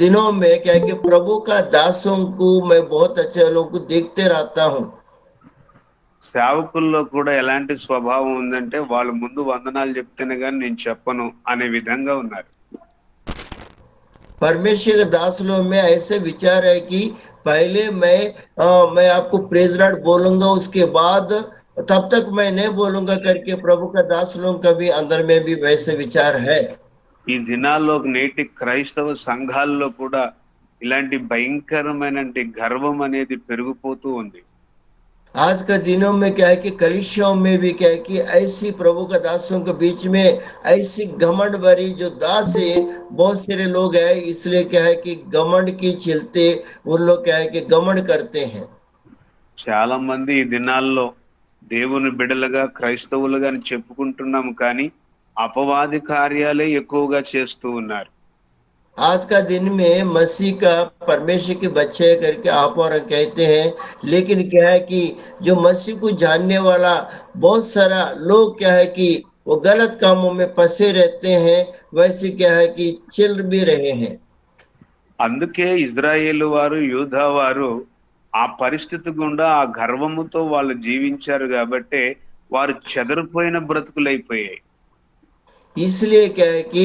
दिनों में क्या है कि प्रभु का दासों को मैं बहुत अच्छे लोगों को देखते रहता हूँ।
సేవకుల్లో కూడా ఎలాంటి స్వభావం ఉందంటే వాళ్ళు ముందు వందనాలు చెప్తేనే కానీ నేను చెప్పను అనే విధంగా ఉన్నారు.
परमेश्वर के दास लोग में ऐसे विचार है कि पहले मैं आपको प्रेज लॉर्ड बोलूंगा, उसके बाद तब तक मैं नहीं बोलूंगा करके प्रभु का दास लोग का भी अंदर में भी वैसे विचार है।
ఈ దినాల్లో నేటి క్రైస్తవ సంఘాల్లో కూడా ఇలాంటి భయంకరమైన గర్వం అనేది పెరిగిపోతూ ఉంది.
आज का दिनों में क्या है कि कलीसियाओं में भी क्या है कि ऐसी प्रभु का दासों के बीच में ऐसी घमंड भरी जो दास है, बहुत सारे लोग हैं, इसलिए क्या है कि घमंड की चिलते उन लोग क्या है कि घमंड करते हैं।
చాలా మంది ఈ దినాల్లో దేవుని బిడలుగా క్రైస్తవులుగా అని చెప్పుకుంటున్నాము కానీ అపవాది కార్యాలే ఎక్కువగా చేస్తూ ఉన్నారు.
आज का दिन में मसीह का परमेश्वर के बच्चे करके आप और हम कहते हैं, लेकिन क्या है कि जो मसीह को जानने वाला बहुत सारा लोग क्या है कि वो गलत कामों में फंसे रहते हैं, वैसे क्या है कि चल भी रहे हैं।
అందుకే ఇజ్రాయేలు వారు యూదా వారు ఆ పరిస్థితి గుండా ఆ గర్వముతో వాళ్ళు జీవించారు కాబట్టే వారు చెదరిపోయిన బ్రతుకులైపోయాయి.
इसलिए क्या है कि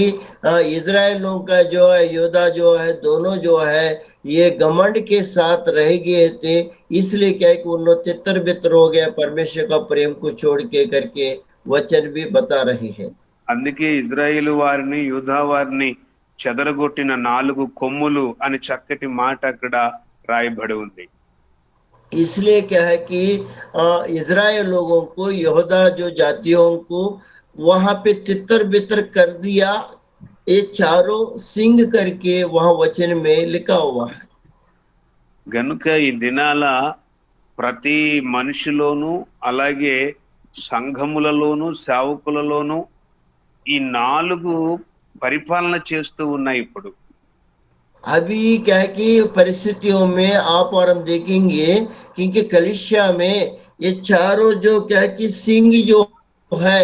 इज़राइलियों का जो है योद्धा जो है दोनों जो है ये घमंड के साथ रह गए थे, इसलिए क्या है कि उन लोग तितर-बितर हो गया परमेश्वर का प्रेम को छोड़ के करके वचन भी बता रहे हैं।
అందుకే ఇజ్రాయేలు వారిని యూదా వారిని చెదరగొట్టిన 4 కొమ్ములు అని చక్కటి మాట అక్కడ రాయబడి ఉంది.
इसलिए क्या है कि इज़राइल लोगों को यहूदा जो जातियों को वहाँ पे तितर-बितर कर दिया, ये चारों सिंग करके वहाँ वचन में लिखा हुआ है।
గనుక ఈ దినాల ప్రతి మనిషిలోనూ అలాగే సంఘములలోనూ సేవకులలోనూ ఈ 4 పరిపాలన చేస్తూ ఉన్నాయి ఇప్పుడు.
अभी क्या है कि परिस्थितियों में आप और हम देखेंगे क्योंकि कलिसिया में ये चारों जो क्या है कि सिंह जो है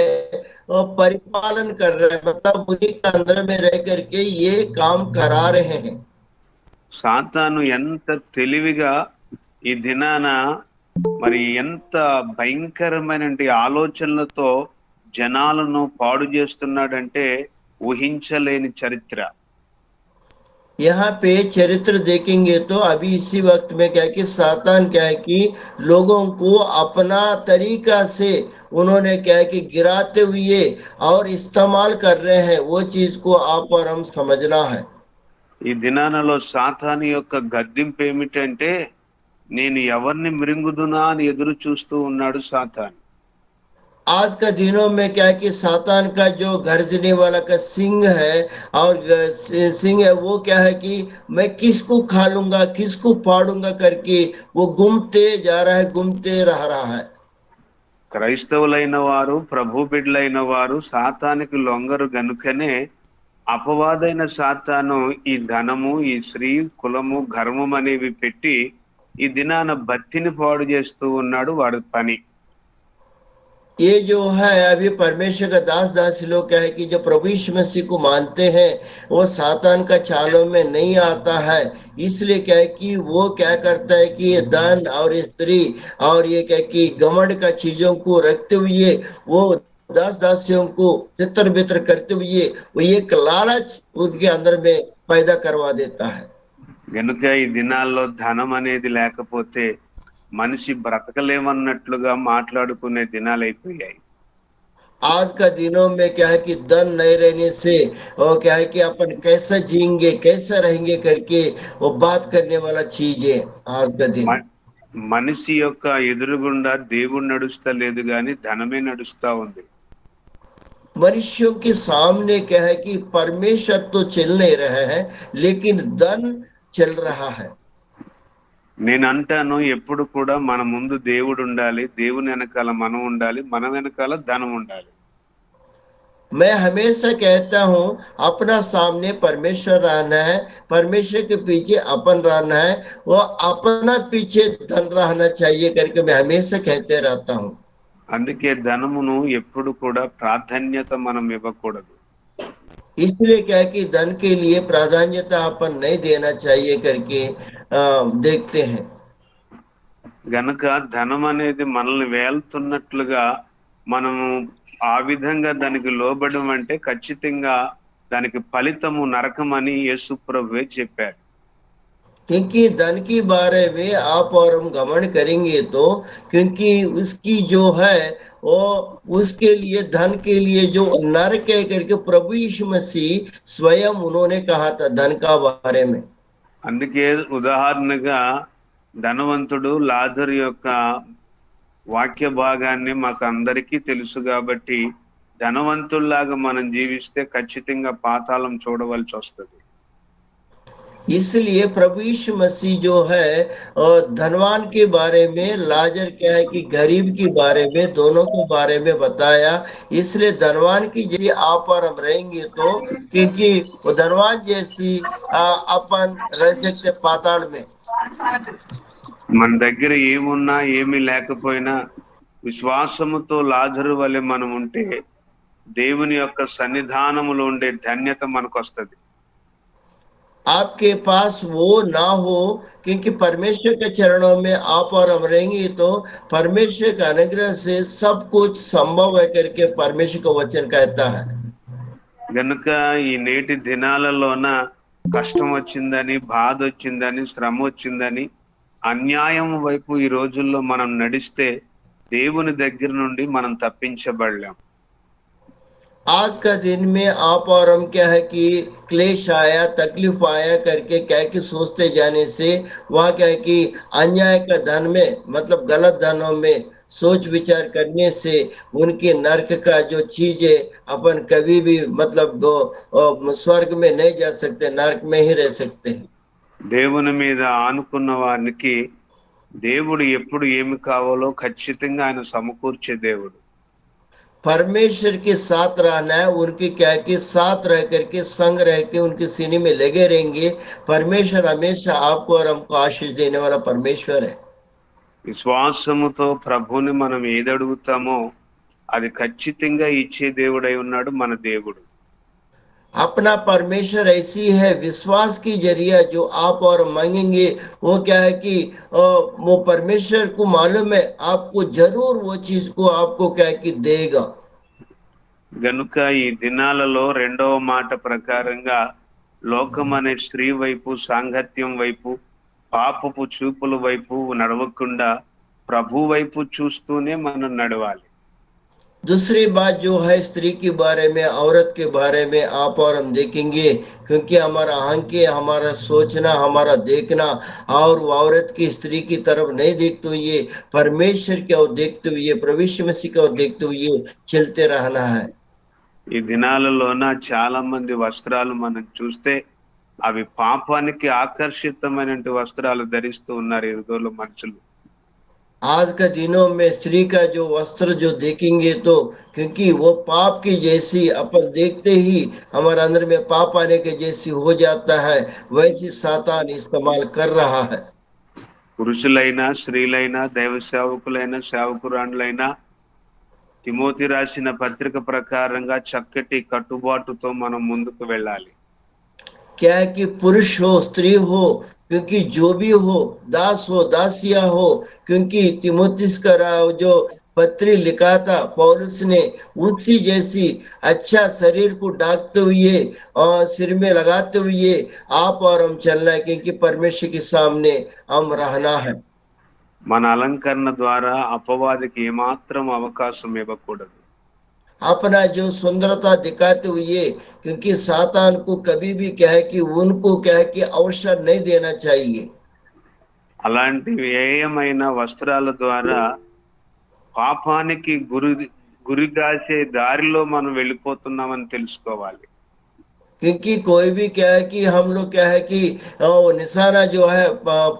वो परिपालन कर रहे हैं, मतलब उन्हीं के अंदर में रह करके ये काम करा रहे हैं।
సాతాను ఎంత తెలివిగా ఈ దినాన మరి ఎంత భయంకరమైనటువంటి ఆలోచనలతో జనాలను పాడు చేస్తున్నాడంటే ఊహించలేని చరిత్ర.
यहाँ पे चरित्र देखेंगे तो अभी इसी वक्त में क्या है कि सातान क्या है कि लोगों को अपना तरीका से उन्होंने क्या है कि गिराते हुए और इस्तेमाल कर रहे हैं, वो चीज को आप और हम समझना है।
ఈ దినాలలో సాతాను యొక్క గద్దింపు ఏమిటంటే నేను ఎవరిని మృంగుదునా అని ఎదురు చూస్తూ ఉన్నాడు సాతాను.
आज का दिनों में क्या है कि सातान का जो गर्जने वाला का सिंह है और सिंह है, वो क्या है कि मैं किसको खा लूंगा किसको फाड़ूंगा करके वो घूमते जा रहा है, घूमते रह रहा है।
క్రైస్తవులైన వారు ప్రభు బిడ్డలైన వారు సాతానికి లొంగరు గనుకనే అపవాదైన సాతాను ఈ ధనము ఈ స్త్రీ కులము గర్వం అనేవి పెట్టి ఈ దినాన భక్తిని పాడు చేస్తూ ఉన్నాడు వాడి పని.
ये जो है अभी परमेश्वर का दास दासी लोग क्या है कि जो प्रभु यीशु मसीह को मानते हैं वो सातान का चालों में नहीं आता है, इसलिए क्या है कि वो क्या करता है कि ये धन और स्त्री और ये क्या कि घमंड का चीजों को रखते हुए वो दास दासियों को तितर बितर करते हुए वो एक लालच उनके अंदर में पैदा करवा देता है।
గనుక ఈ దినాల్లో ధనం అనేది లేకపోతే మనిషి బ్రతకలేమన్నట్లుగా మాట్లాడుకునే దినాలు అయిపోయాయి.
आज का दिनों में क्या है कि धन नहीं रहने से और क्या है कि अपन कैसा जिएंगे कैसा रहेंगे करके वो बात करने वाला चीज है आज का दिन।
మ- మనిషి యొక్క ఎదురుగుండా దేవుడు నడుస్తా లేదు గాని ధనమే నడుస్తా ఉంది.
मनुष्यों के सामने क्या है कि परमेश्वर तो चल नहीं रहा है, लेकिन धन चल रहा है।
నేను అంటాను ఎప్పుడు కూడా మన ముందు దేవుడు ఉండాలి, దేవుని వెనకాల మనం ఉండాలి, మన వెనకాల ధనం ఉండాలి.
मैं हमेशा कहता हूं अपना सामने परमेश्वर रहना है, परमेश्वर के पीछे अपन रहना है, वो अपना पीछे धन रहना चाहिए करके मैं हमेशा कहते रहता हूं।
అందుకే ధనమును ఎప్పుడు కూడా ప్రాధాన్యత మనం ఇవ్వకూడదు.
इसलिए क्या है कि धन के लिए प्राधान्यता अपन नहीं देना चाहिए करके देखते हैं।
గనక ధనం అనేది మనల్ని వేలుతున్నట్లుగా మనము ఆ విధంగా దానికి లోబడం అంటే ఖచ్చితంగా దానికి ఫలితము నరకమని యేసు ప్రభువే చెప్పారు.
क्योंकि धन की बारे में आप और हम घमंड करेंगे तो क्योंकि उसकी जो है वो उसके लिए धन के लिए जो नरक है करके प्रभु यीशु मसीह स्वयं उन्होंने कहा था धन का बारे में।
అందుకే ఉదాహరణగా ధనవంతుడు లాజరు యొక్క వాక్య భాగాన్ని మాకు అందరికీ తెలుసు కాబట్టి ధనవంతుల్లాగా మనం జీవిస్తే ఖచ్చితంగా పాతాళం చూడవలసి వస్తుంది.
इसलिए प्रभु यीशु मसीह जो है धनवान के बारे में, लाजर क्या है कि गरीब के बारे में, दोनों के बारे में बताया। इसलिए धनवान की जैसी आप और हम रहेंगे तो, क्योंकि वो धनवान जैसी अपन रह सकते पाताल में।
మన దగ్గర ఏమున్నా ఏమీ లేకపోయినా విశ్వాసముతో లాజరు వలె మనం ఉంటే దేవుని యొక్క సన్నిధానములో ఉండే ధన్యత మనకు వస్తుంది.
आपके पास वो ना हो, क्योंकि परमेश्वर के चरणों में आप और हम रहेंगे तो परमेश्वर का अनुग्रह से सब कुछ संभव है करके परमेश्वर का वचन कहता है।
గనుక ఈ నేటి దినాలలోన కష్టం వచ్చిందని, బాధ వచ్చిందని, శ్రమ వచ్చిందని, అన్యాయం వైపు ఈ రోజుల్లో మనం నడిస్తే దేవుని దగ్గర నుండి మనం తప్పించబడలేం.
आज का दिन में आप और हम क्या है कि क्लेश आया, तकलीफ आया करके क्या है कि सोचते जाने से वहाँ क्या है कि अन्याय का धन में, मतलब गलत धनों में सोच विचार करने से उनके नरक का जो चीज है अपन कभी भी मतलब स्वर्ग में नहीं जा सकते, नरक में ही रह सकते हैं।
దేవుని మీద ఆనుకున్న వారికి దేవుడు ఎప్పుడు ఏమి కావాలో ఖచ్చితంగా ఆయన సమకూర్చే దేవుడు.
परमेश्वर के साथ रहना है, उनके क्या है कि साथ रह करके संग रह के उनके सीने में लगे रहेंगे। परमेश्वर हमेशा आपको और हमको आशीष देने वाला परमेश्वर है।
విశ్వాసముతో ప్రభువుని మనం ఏది అడుగుతామో అది ఖచ్చితంగా ఇచ్చే దేవుడై ఉన్నాడు మన దేవుడు.
अपना परमेश्वर ऐसी है, विश्वास की जरिया जो आप और मांगेंगे वो क्या है कि वो परमेश्वर को मालूम है आपको जरूर वो चीज को आपको क्या है कि देगा।
గనుక ఈ దినాలలో రెండవ మాట ప్రకారంగా లోకం అనే స్త్రీ వైపు, సాంగత్యం వైపు, పాపపు చూపుల వైపు నడవకుండా ప్రభు వైపు చూస్తూనే మనం నడవాలి.
दूसरी बात जो है स्त्री के बारे में, औरत के बारे में आप और हम देखेंगे, क्योंकि हमारा आंखें, हमारा सोचना, हमारा देखना और वो औरत की स्त्री की तरफ नहीं देखते हुए परमेश्वर की ओर देखते हुए, प्रभु यीशु मसीह की ओर देखते हुए चलते रहना है।
ఈ దినాలలోన చాలా మంది వస్త్రాలు మనం చూస్తే అవి పాపానికి ఆకర్షితమైనటువంటి వస్త్రాలు ధరిస్తూ ఉన్నారు ఈ రోజుల్లో మనుషులు.
आज के दिनों में स्त्री का जो वस्त्र जो देखेंगे तो, क्योंकि वो पाप की जैसी अपन देखते ही हमारे अंदर में पाप आने के जैसी हो जाता है, वैसी सातान इस्तेमाल कर रहा है।
పురుషులైనా, స్త్రీలైనా, దైవ సేవకులైనా, సేవకురాండ్లైనా తిమోతి రాసిన పత్రిక ప్రకారంగా చక్కటి కట్టుబాటుతో మనం ముందుకు వెళ్ళాలి.
क्या है कि पुरुष हो, स्त्री हो, क्योंकि जो भी हो, दास हो, दासिया हो, क्योंकि तिमोथिस का जो पत्री लिखा था पौलुस ने, उसी जैसी अच्छा शरीर को ढाकते हुए और सिर में लगाते हुए आप और हम चलना है, क्योंकि परमेश्वर के सामने हम रहना है।
మన అలంకరణ ద్వారా అపవాదికి ఏమాత్రం అవకాశం ఇవ్వకూడదు.
अपना जो सुंदरता दिखाते हुए, क्योंकि सातान को कभी भी क्या है कि उनको क्या है कि अवसर नहीं देना चाहिए।
అలాంటి వ్యయమైన వస్త్రాల ద్వారా పాపానికి గురిగాచే దారిలో మనం వెళ్ళిపోతున్నామని తెలుసుకోవాలి.
क्योंकि कोई भी क्या है कि हम लोग क्या है कि निशाना जो है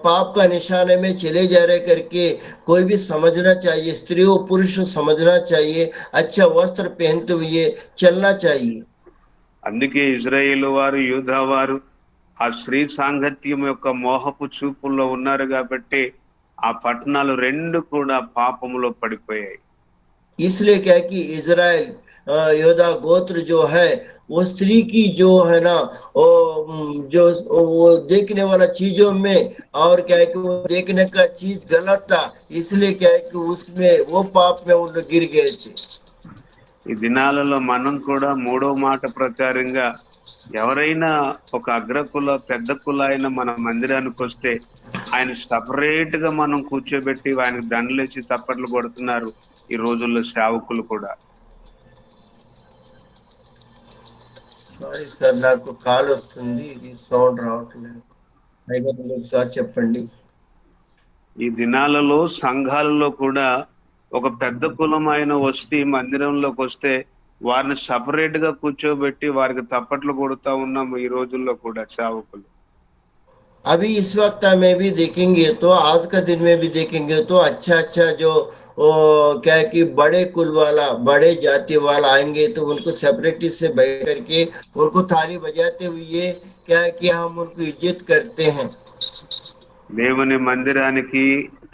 पाप का निशाने में चले जा रहे करके कोई भी समझना चाहिए, स्त्री और पुरुष समझना चाहिए, अच्छा वस्त्र पहनते हुए चलना चाहिए।
అందుకే ఇజ్రాయేలు వారు, యూదా వారు ఆ స్త్రీ సాంగత్యం యొక్క మోహపు చూపుల్లో ఉన్నారు కాబట్టి ఆ పట్టణాలు రెండు కూడా పాపములో పడిపోయాయి.
इसलिए क्या है कि इजराइल योदा गोत्र जो है वो स्त्री की जो है ना वो जो वो देखने वाला चीजों में, और क्या है कि वो देखने का चीज गलत था, इसलिए क्या है कि उसमें वो पाप में वो लोग गिर गए थे।
ఈ దినాలలో మనం కూడా మూడో మాట ప్రకారంగా ఎవరైనా ఒక అగ్రకుల పెద్ద కుల అయిన మన మందిరానికి వస్తే ఆయన సపరేట్ గా మనం కూర్చోబెట్టి ఆయనకు దండలేసి తప్పట్లు కొడుతున్నారు ఈ రోజుల్లో సేవకులు కూడా.
సారీ సార్, నాకు కాల్ వస్తుంది, ఇది సౌండ్ రావట్లేదు, అయితే ఒకసారి చెప్పండి.
ఈ దినాలలో సంఘాలలో కూడా ఒక పెద్ద కులం ఆయన వస్తే ఈ మందిరంలోకి వస్తే వారిని సపరేట్ గా కూర్చోబెట్టి వారికి తప్పట్లు కొడుతా ఉన్నాము ఈ రోజుల్లో కూడా సేవకులు.
अभी इस वक्त में भी देखेंगे तो आज का दिन में भी देखेंगे तो अच्छा अच्छा जो क्या है कि बड़े कुल वाला बड़े जाति वाला आएंगे तो उनको सेपरेटिस्ट से बैठ करके उनको थाली बजाते हुए क्या है कि हम उनको इज्जत करते हैं।
దేవుని మందిరానికి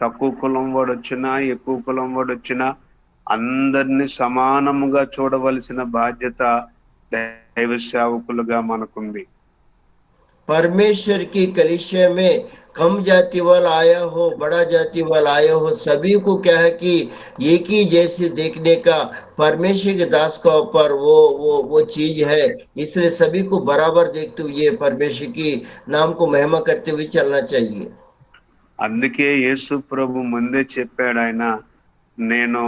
తక్కువ కులం వాడు వచ్చినా ఎక్కువ కులం వాడు వచ్చినా అందరినీ సమానముగా చూడవలసిన బాధ్యత దైవ సేవకులుగా మనకుంది.
परमेश्वर की कलिसिया में कम जाति वाला आया हो बड़ा जाति वाला आया हो सभी को क्या है कि एक ही जैसे देखने का परमेश्वर के दास का ऊपर वो चीज है। इसलिए सभी को बराबर देखते हुए परमेश्वर की नाम को महिमा करते हुए चलना चाहिए।
అందుకే యేసు ప్రభు ముందే చెప్పాడు, ఆయన నేను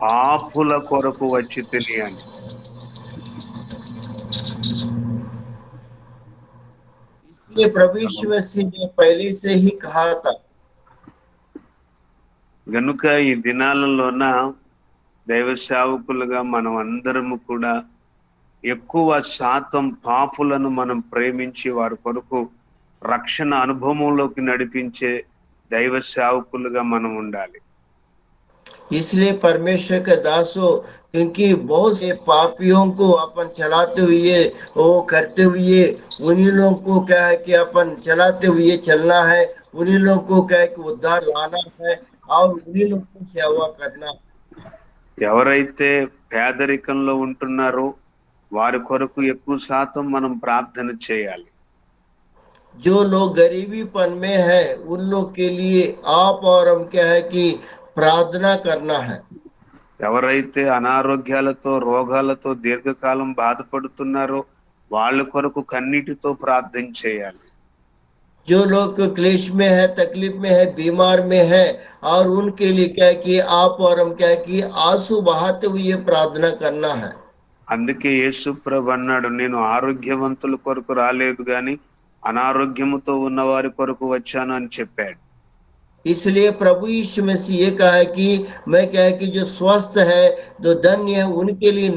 పాపుల కొరకు వచ్చి తిని అని.
इसलिए प्रभु यीशु मसीह ने पहले से ही कहा था।
గనుక ఈ దినాలలోన దైవ సేవకులుగా మనం అందరము కూడా ఎక్కువ శాతం పాపులను మనం ప్రేమించి వారి కొరకు రక్షణ అనుభవంలోకి నడిపించే దైవ సేవకులుగా మనం ఉండాలి.
इसलिए परमेश्वर के दासों क्योंकि बहुत से पापियों को अपन चलाते हुए वो करते हुए उन्हीं लोगों को क्या है कि अपन चलाते हुए चलना है। उन्हीं लोगों को क्या है कि उद्धार लाना है और उन्हीं लोगों को सेवा करना है।
ఎవరైతే పేదరికంలో ఉంటున్నారో వారి కొరకు ఎక్కువ శాతం మనం ప్రార్థన చేయాలి.
जो लोग गरीबीपन में है उन लोग के लिए आप और हम क्या है कि प्रार्थना करना है।
ఎవరైతే అనారోగ్యాలతో రోగాలతో దీర్ఘకాలం బాధపడుతున్నారో వాళ్ళ కొరకు కన్నీటితో ప్రార్థన చేయాలి.
जो लोग क्लेश में है तकलीफ में है बीमार में है और उनके लिए क्या है कि आप और हम क्या है कि आंसू बहाते हुए प्रार्थना करना है।
అందుకే యేసు ప్రభు అన్నాడు, నేను ఆరోగ్యవంతుల కొరకు రాలేదు గాని అనారోగ్యముతో ఉన్న వారి కొరకు వచ్చాను అని చెప్పాడు.
इसलिए प्रभु यीशु मसीह ये कहा है कि मैं क्या है कि जो स्वस्थ है जो धन्य है उनके लिए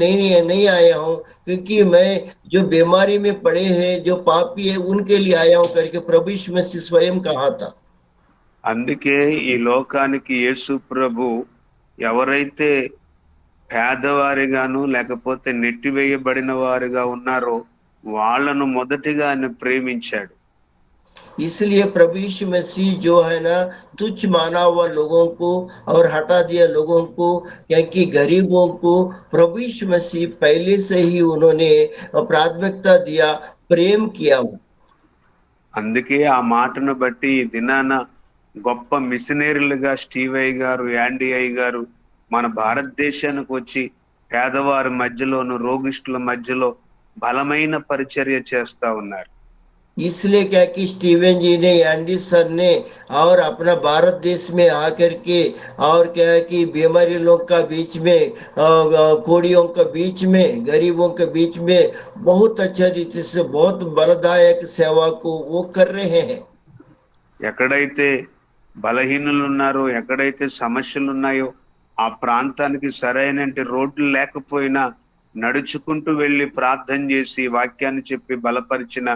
नहीं आया हूँ क्योंकि मैं जो बीमारी में पड़े हैं जो पापी है उनके लिए आया हूँ करके प्रभु यीशु मसीह स्वयं कहा था।
అందుకే ఈ లోకానికి యేసు ప్రభు ఎవరైతే పేదవారిగాను లేకపోతే నెట్టివేయబడిన వారిగా ఉన్నారో వాళ్ళను మొదటిగా ఆయన ప్రేమించాడు.
इसलिए प्रभु यीशु मसीह जो है ना तुच्छ माना हुआ लोगों को और हटा दिया लोगों को क्योंकि गरीबों को प्रभु यीशु मसीह पहले से ही उन्होंने प्राथमिकता दिया प्रेम किया।
అందుకే ఆ మాటను బట్టి ఈ దినాన గొప్ప మిషనరీలుగా స్టీవ్ అయ్య గారు, యాండీ అయ్య గారు మన భారతదేశానికి వచ్చి పేదవారి మధ్యలోను రోగిష్టుల మధ్యలో బలమైన పరిచర్య చేస్తా ఉన్నారు.
इसलिए क्या कि स्टीवन जी ने एंडी सर ने और अपना भारत देश में आकर के और क्या है कि बीमारी लोग का बीच में कोड़ियों का बीच में गरीबों के बीच में बहुत अच्छा रीति से बहुत बलदायक सेवा को वो कर रहे हैं।
ఎక్కడైతే బలహీనులు ఉన్నారో ఎక్కడైతే సమస్యలు ఉన్నాయో ఆ ప్రాంతానికి సరైన రోడ్లు లేకపోయినా నడుచుకుంటూ వెళ్ళి ప్రార్థన చేసి వాక్యాన్ని చెప్పి బలపరిచిన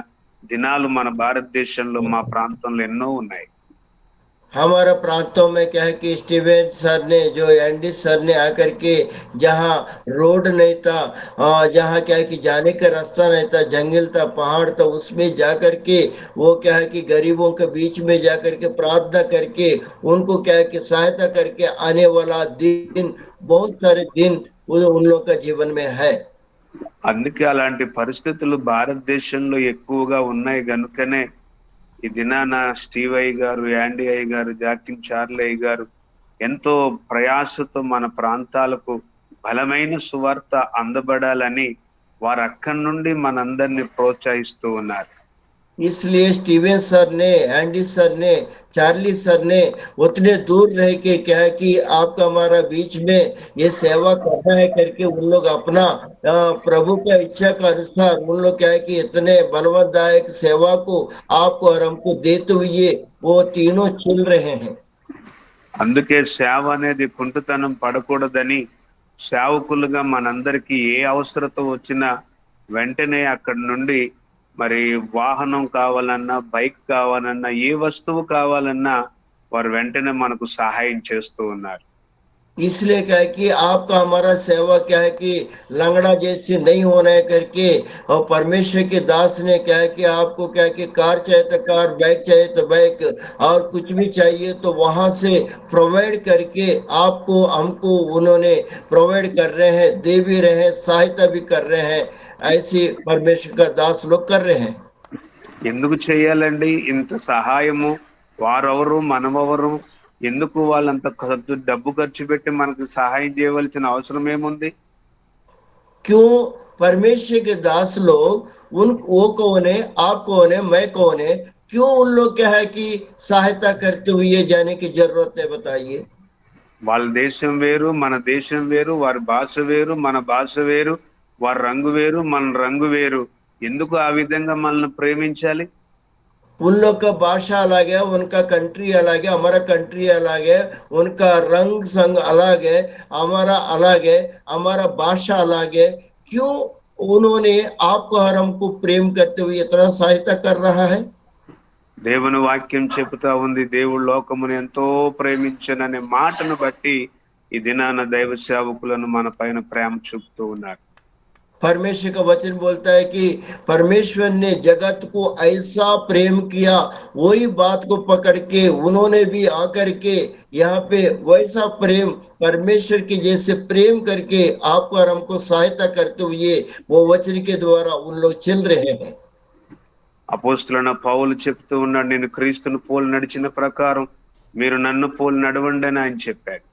దినాలు మన భారతదేశంలో మా ప్రాంతంలో ఎన్నో ఉన్నాయి.
हमारा प्रांतों में क्या है कि स्टीवन सर ने जो एंडी सर ने आकर के जहाँ रोड नहीं था जहाँ क्या है कि जाने का रास्ता नहीं था जंगल था पहाड़ था उसमें जाकर के वो क्या है कि गरीबों के बीच में जाकर के प्रार्थना करके उनको क्या है कि सहायता करके आने वाला दिन बहुत सारे दिन उन लोगों का जीवन में है।
అందుకే అలాంటి పరిస్థితులు భారతదేశంలో ఎక్కువగా ఉన్నాయి గనుకనే ఈ దినాన స్టీవ్ అయ్య గారు, యాండీ అయ్య గారు, జాకిన్ చార్లీ అయ్య గారు ఎంతో ప్రయాసతో మన ప్రాంతాలకు బలమైన సువార్త అందబడాలని వారు అక్కడి నుండి మనందరినీ ప్రోత్సహిస్తూ ఉన్నారు.
इसलिए स्टीवन सर ने एंडी सर ने चार्ली सर ने उतने दूर रह के क्या है कि आपका हमारा बीच में ये सेवा करना है करके उन लोग अपना प्रभु का इच्छा का अनुसार उन लोग क्या है कि इतने बलवंतदायक सेवा को आपको और हमको देते हुए वो तीनों चल रहे हैं।
అందుకే సేవ అనేది కుంటుతనం పడకూడదని సేవకులుగా మనందరికీ ఏ అవసరత వచ్చినా వెంటనే అక్కడి నుండి మరి వాహనం కావాలన్నా, బైక్ కావాలన్నా, ఏ వస్తువు కావాలన్నా వారు వెంటనే మనకు సహాయం చేస్తూ ఉన్నారు.
इसलिए क्या है कि आपका हमारा सेवा क्या है कि लंगड़ा जैसे नहीं होना है करके, और परमेश्वर के दास ने क्या है कि आपको क्या है कि कार चाहिए तो कार, बाइक चाहिए तो बाइक, और कुछ भी चाहिए तो वहां से प्रोवाइड करके आपको हमको उन्होंने प्रोवाइड कर रहे हैं, दे भी रहे हैं, सहायता भी कर रहे हैं। ऐसे परमेश्वर का दास लोग कर रहे हैं।
ఎందుకు చేయాలండి ఇంత సహాయము? వారెవరు, మనమెవరు? ఎందుకు వాళ్ళంత డబ్బు ఖర్చు పెట్టి మనకు సహాయం చేయవలసిన అవసరం ఏముంది?
क्यों परमेश्वर के दास लोग, उन वो कौन है, आप कौन है, मैं कौन है, क्यों उन लोग क्या है कि सहायता करते हुए जाने की जरूरत है, बताइए।
వాళ్ళ దేశం వేరు, మన దేశం వేరు, వారి భాష వేరు, మన భాష వేరు, వారి రంగు వేరు, మన రంగు వేరు. ఎందుకు ఆ విధంగా మనల్ని ప్రేమించాలి?
उन लोग का भाषा अलग है, उनका कंट्री अलग है, हमारा कंट्री अलग है, उनका रंग संग अलग है, हमारा अलग है, हमारा भाषा अलग है। क्यों उन्होंने आपको और हमको प्रेम करते हुए इतना सहायता कर रहा है?
దేవుని వాక్యం చెబుతా ఉంది, దేవుడు లోకమును ఎంతో ప్రేమించననే మాటను బట్టి ఈ దినాన దైవ సేవకులను మన పైన ప్రేమ చూపుతూ ఉన్నారు.
परमेश्वर का वचन बोलता है कि परमेश्वर ने जगत को ऐसा प्रेम किया, वही बात को पकड़ के उन्होंने भी आकर के यहाँ पे वैसा प्रेम, परमेश्वर के जैसे प्रेम करके आपको और हमको सहायता करते हुए वो वचन के द्वारा उन लोग चल रहे हैं।
అపోస్తలుడైన పౌలు చెప్తూ ఉన్నాడు, నేను క్రీస్తును పోలి నడిచిన ప్రకారం మీరు నన్ను పోలి నడవండి అని ఆయన చెప్పాడు.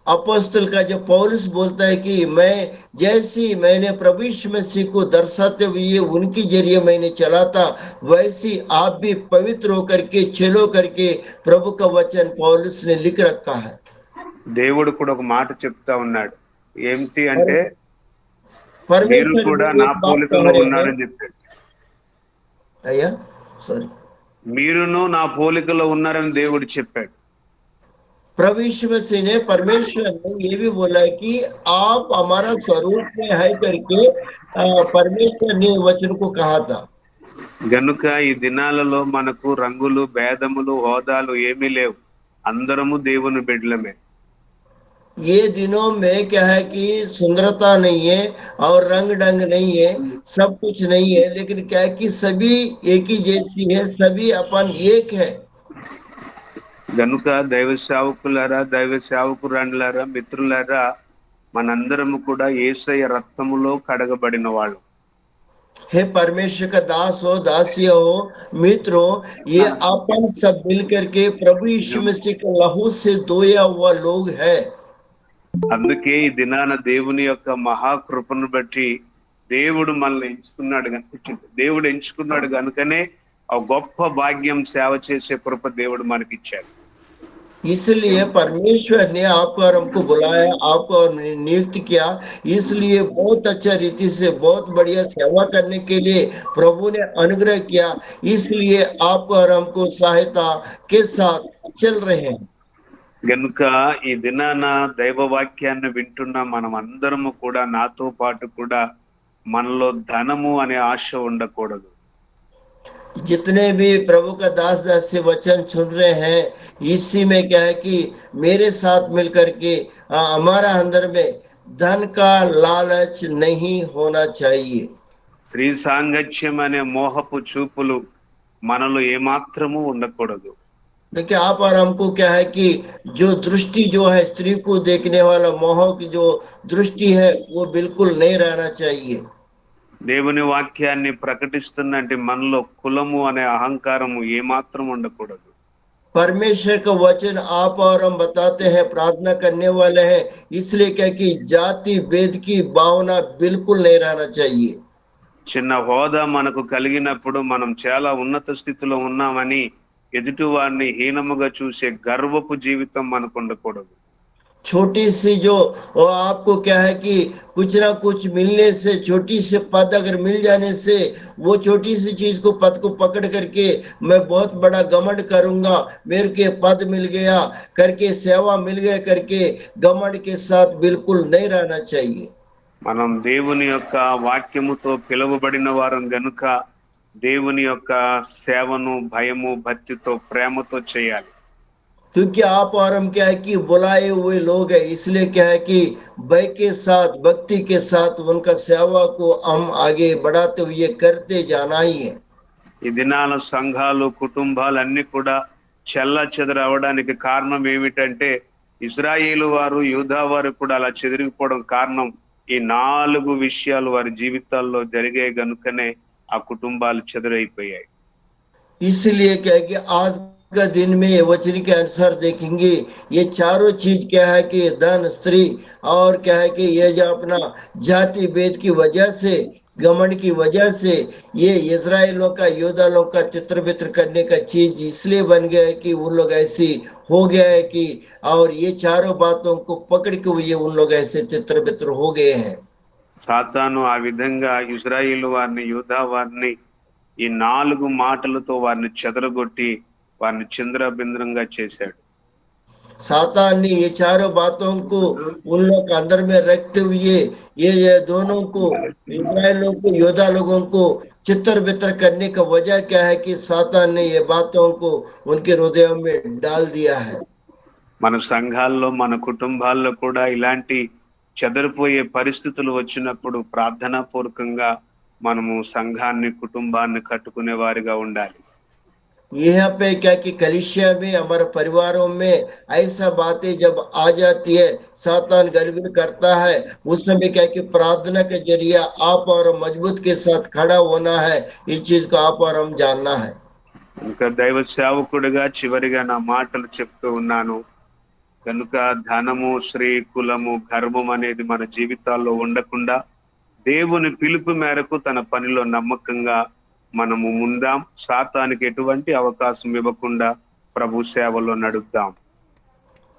अपोस्तल का जो पौलुस बोलता है कि मैं जैसी मैंने प्रभु यीशु मसीह को दर्शाते हुए उनके जरिए मैंने चला था, वैसी आप भी पवित्र होकर के चलो करके प्रभु का वचन पौलुस ने लिख रखा है।
దేవుడు కూడా ఒక మాట చెప్తా ఉన్నాడు, ఏమిటి
पर
అంటే మీరు
परमेश्वर
కూడా
भी
నా
एक बात कह
పోలికలో
रहे हैं,
ఉన్నారని చెప్పాడు.
भैया सॉरी,
మీరును నా పోలికలో ఉన్నారని దేవుడు చెప్పాడు.
प्रभु यीशु मसीह ने, परमेश्वर ने ये भी बोला है कि आप हमारा स्वरूप में है करके परमेश्वर ने वचन को कहा था।
గనుక ఈ దినాలలో మనకు రంగులు, భేదములు, హోదాలు ఏమీ లేవు. అందరము దేవుని బిడ్డలమే.
ये दिनों में क्या है कि सुंदरता नहीं है और रंग ढंग नहीं है, सब कुछ नहीं है, लेकिन क्या है कि सभी एक ही जैसी है, सभी अपन एक है।
గనుక దైవ సేవకులారా, దైవ సేవకురాండ్లారా, మిత్రులారా, మనందరము కూడా యేసయ్య రక్తములో కడగబడిన వాళ్ళు.
हे परमेश्वर का दास हो, दासी हो, मित्र हो, ये अपन सब मिल करके प्रभु यीशु मसीह के लहू से धोया हुआ लोग है।
అందుకే ఈ దినాన దేవుని యొక్క మహాకృపను బట్టి దేవుడు మనల్ని ఎంచుకున్నాడు దేవుడు ఎంచుకున్నాడు కనుకనే ఆ గొప్ప భాగ్యం సేవ చేసే కృప దేవుడు మనకిచ్చాడు.
इसलिए परमेश्वर ने आपको और हमको बुलाया, आपको और नियुक्त किया, इसलिए बहुत अच्छा रीति से बहुत बढ़िया सेवा करने के लिए प्रभु ने अनुग्रह किया, इसलिए आपको और हमको सहायता के साथ चल रहे हैं।
గనుక ఈ దినాన దైవ వాక్యాన్ని వింటున్న మనం అందరము కూడా, నాతో పాటు కూడా మనలో ధనము అనే ఆశ ఉండకూడదు.
जितने भी प्रभु का दास दास से वचन सुन रहे हैं, इसी में क्या है कि मेरे साथ मिलकर के हमारा अंदर में धन का लालच नहीं होना चाहिए।
స్త్రీ సాంగత్యం అనే మోహపు చూపులు మనలో ఏమాత్రము ఉండకూడదు.
देखिए आप और हमको क्या है कि जो दृष्टि जो है, स्त्री को देखने वाला मोह की जो दृष्टि है, वो बिल्कुल नहीं रहना चाहिए।
దేవుని వాక్యాన్ని ప్రకటిస్తున్నట్టు మనలో కులము అనే అహంకారము ఏమాత్రం ఉండకూడదు.
परमेश्वर का वचन आप और हम बताते हैं, प्रार्थना करने वाले हैं, इसलिए क्या कि जाति भेद की भावना बिल्कुल नहीं रहना चाहिए।
చిన్న హోదా మనకు కలిగినప్పుడు మనం చాలా ఉన్నత స్థితిలో ఉన్నామని ఎదుటి వారిని హీనముగా చూసే గర్వపు జీవితం మనకు ఉండకూడదు.
छोटी सी जो आपको क्या है कि कुछ ना कुछ मिलने से, छोटी से पद अगर मिल जाने से, वो छोटी सी चीज को, पद को पकड़ करके मैं बहुत बड़ा घमंड करूंगा, मेरे के पद मिल गया करके, सेवा मिल गया करके घमंड के साथ बिल्कुल नहीं रहना चाहिए।
మనం దేవుని యొక్క వాక్యముతో పిలువబడిన వారం గనుక దేవుని యొక్క సేవను భయము భక్తితో ప్రేమతో చేయాలి.
क्योंकि आप और हम क्या है कि बुलाए हुए लोग हैं, इसलिए क्या है कि भय के साथ, भक्ति के साथ उनका सेवा को हम आगे बढ़ाते हुए करते जाना ही है।
ఈ దినాల సంఘాలు కుటుంబాలు అన్ని కూడా చెల్లాచెదరవడానికి కారణం ఏమిటంటే ఇశ్రాయేలు వారు యూదా వారు కూడా అలా చెదిరిపోవడం కారణం ఈ 4 విషయాలు వారి జీవితాల్లో జరిగాయి గనుకనే ఆ కుటుంబాలు చెదరైపోయాయి.
इसलिए क्या है कि आज का दिन में वचन के अनुसार देखेंगे, ये चारों चीज क्या है कि धन, स्त्री और क्या है कि ये जो अपना जाति भेद की वजह से, घमंड की वजह से, ये इजराइलों का, योद्धा लोग का तितर बितर करने का चीज इसलिए बन गया है कि उन लोग ऐसी हो गया है कि, और ये चारों बातों को पकड़ के हुए उन लोग ऐसे तितर बितर हो गए हैं।
సాతాను ఆ విధంగా ఇశ్రాయేలు వారిని యూదా వారిని ఈ 4 మాటలతో వారిని చెదరగొట్టి వారిని చిందరబింద్రంగా చేశాడు.
सातान ने ये चारों बातों को उन लोग के अंदर में रखते हुए ये दोनों को, इस्राएलियों को, योद्धा लोगों को चित्र बितर करने का वजह क्या है कि सातान ने ये बातों को उनके हृदय में डाल दिया है।
మన సంఘాల్లో మన కుటుంబాల్లో కూడా ఇలాంటి చెదరిపోయే పరిస్థితులు వచ్చినప్పుడు ప్రార్థనా పూర్వకంగా మనము సంఘాన్ని కుటుంబాన్ని కట్టుకునే వారిగా ఉండాలి.
यहाँ पे क्या कि कलिसिया में, हमारे परिवारों में ऐसा बातें जब आ जाती है, सातान गड़बड़ करता है, उस समय क्या कि प्रार्थना के जरिए आप और हम मजबूत के साथ खड़ा होना है, इस चीज को आप और हम जानना है।
ఇంకా దైవ సేవకుడిగా చివరిగా నా మాటలు చెప్తూ ఉన్నాను కనుక ధనము, శ్రీ, కులము, గర్వం అనేది మన జీవితాల్లో ఉండకుండా దేవుని పిలుపు మేరకు తన పనిలో నమ్మకంగా మనము ముందాం. సాతానికి ఎటువంటి అవకాశం ఇవ్వకుండా ప్రభు సేవలో నడుద్దాం.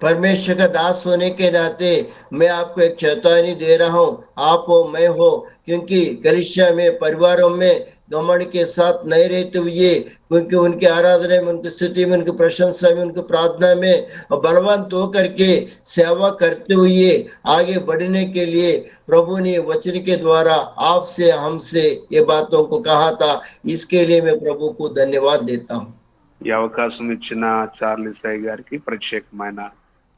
परमेश्वर का दास होने के नाते मैं आपको एक चेतावनी दे रहा हूँ, आप हो, मैं हो, क्योंकि कलिसिया में, परिवारों में घमंड के साथ नहीं रहते हुए, क्योंकि उनकी आराधना में, उनकी स्तुति में, उनकी प्रशंसा में, उनकी प्रार्थना में बलवंत होकर के सेवा करते हुए आगे बढ़ने के लिए प्रभु ने वचन के द्वारा आपसे, हमसे ये बातों को कहा था। इसके लिए मैं प्रभु को धन्यवाद देता हूँ।
ఈ అవకాశం ఇచ్చిన చార్లెస్ సాయి గారికి ప్రత్యేకమైన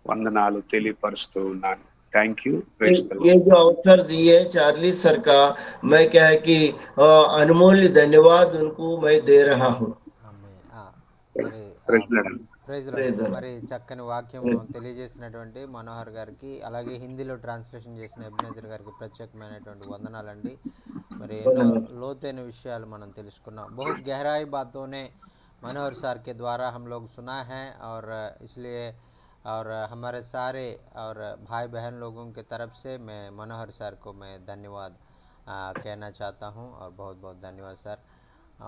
వందనాలు తెలియపరుస్తూ ఉన్నాను. Thank you. ప్రైజ్ ది
ये
లార్డ్.
जो अवसर दिए चार्ली सर का, मैं क्या है कि अनमोल्य धन्यवाद उनको मैं दे रहा हूँ।
ఆమె మరి
praise the Lord.
Praise Lord.
Praise the
మరి చక్కని వాక్యము తెలియజేసినటువంటి మనోహర్ గారికి, అలాగే హిందీలో ట్రాన్స్లేషన్ చేసిన ఎబ్నేజర్ గారికి ప్రత్యేకమైనటువంటి వందనాలండి. మరి ఎన్నో
धन्यवाद।
లోతైన విషయాలు మనం తెలుసుకున్నాం. बहुत गहराई बातों ने मनोहर सर के द्वारा हम लोग सुना है, और इसलिए और हमारे सारे और भाई बहन लोगों के तरफ से मैं मनोहर सर को मैं धन्यवाद कहना चाहता हूँ, और बहुत बहुत धन्यवाद सर।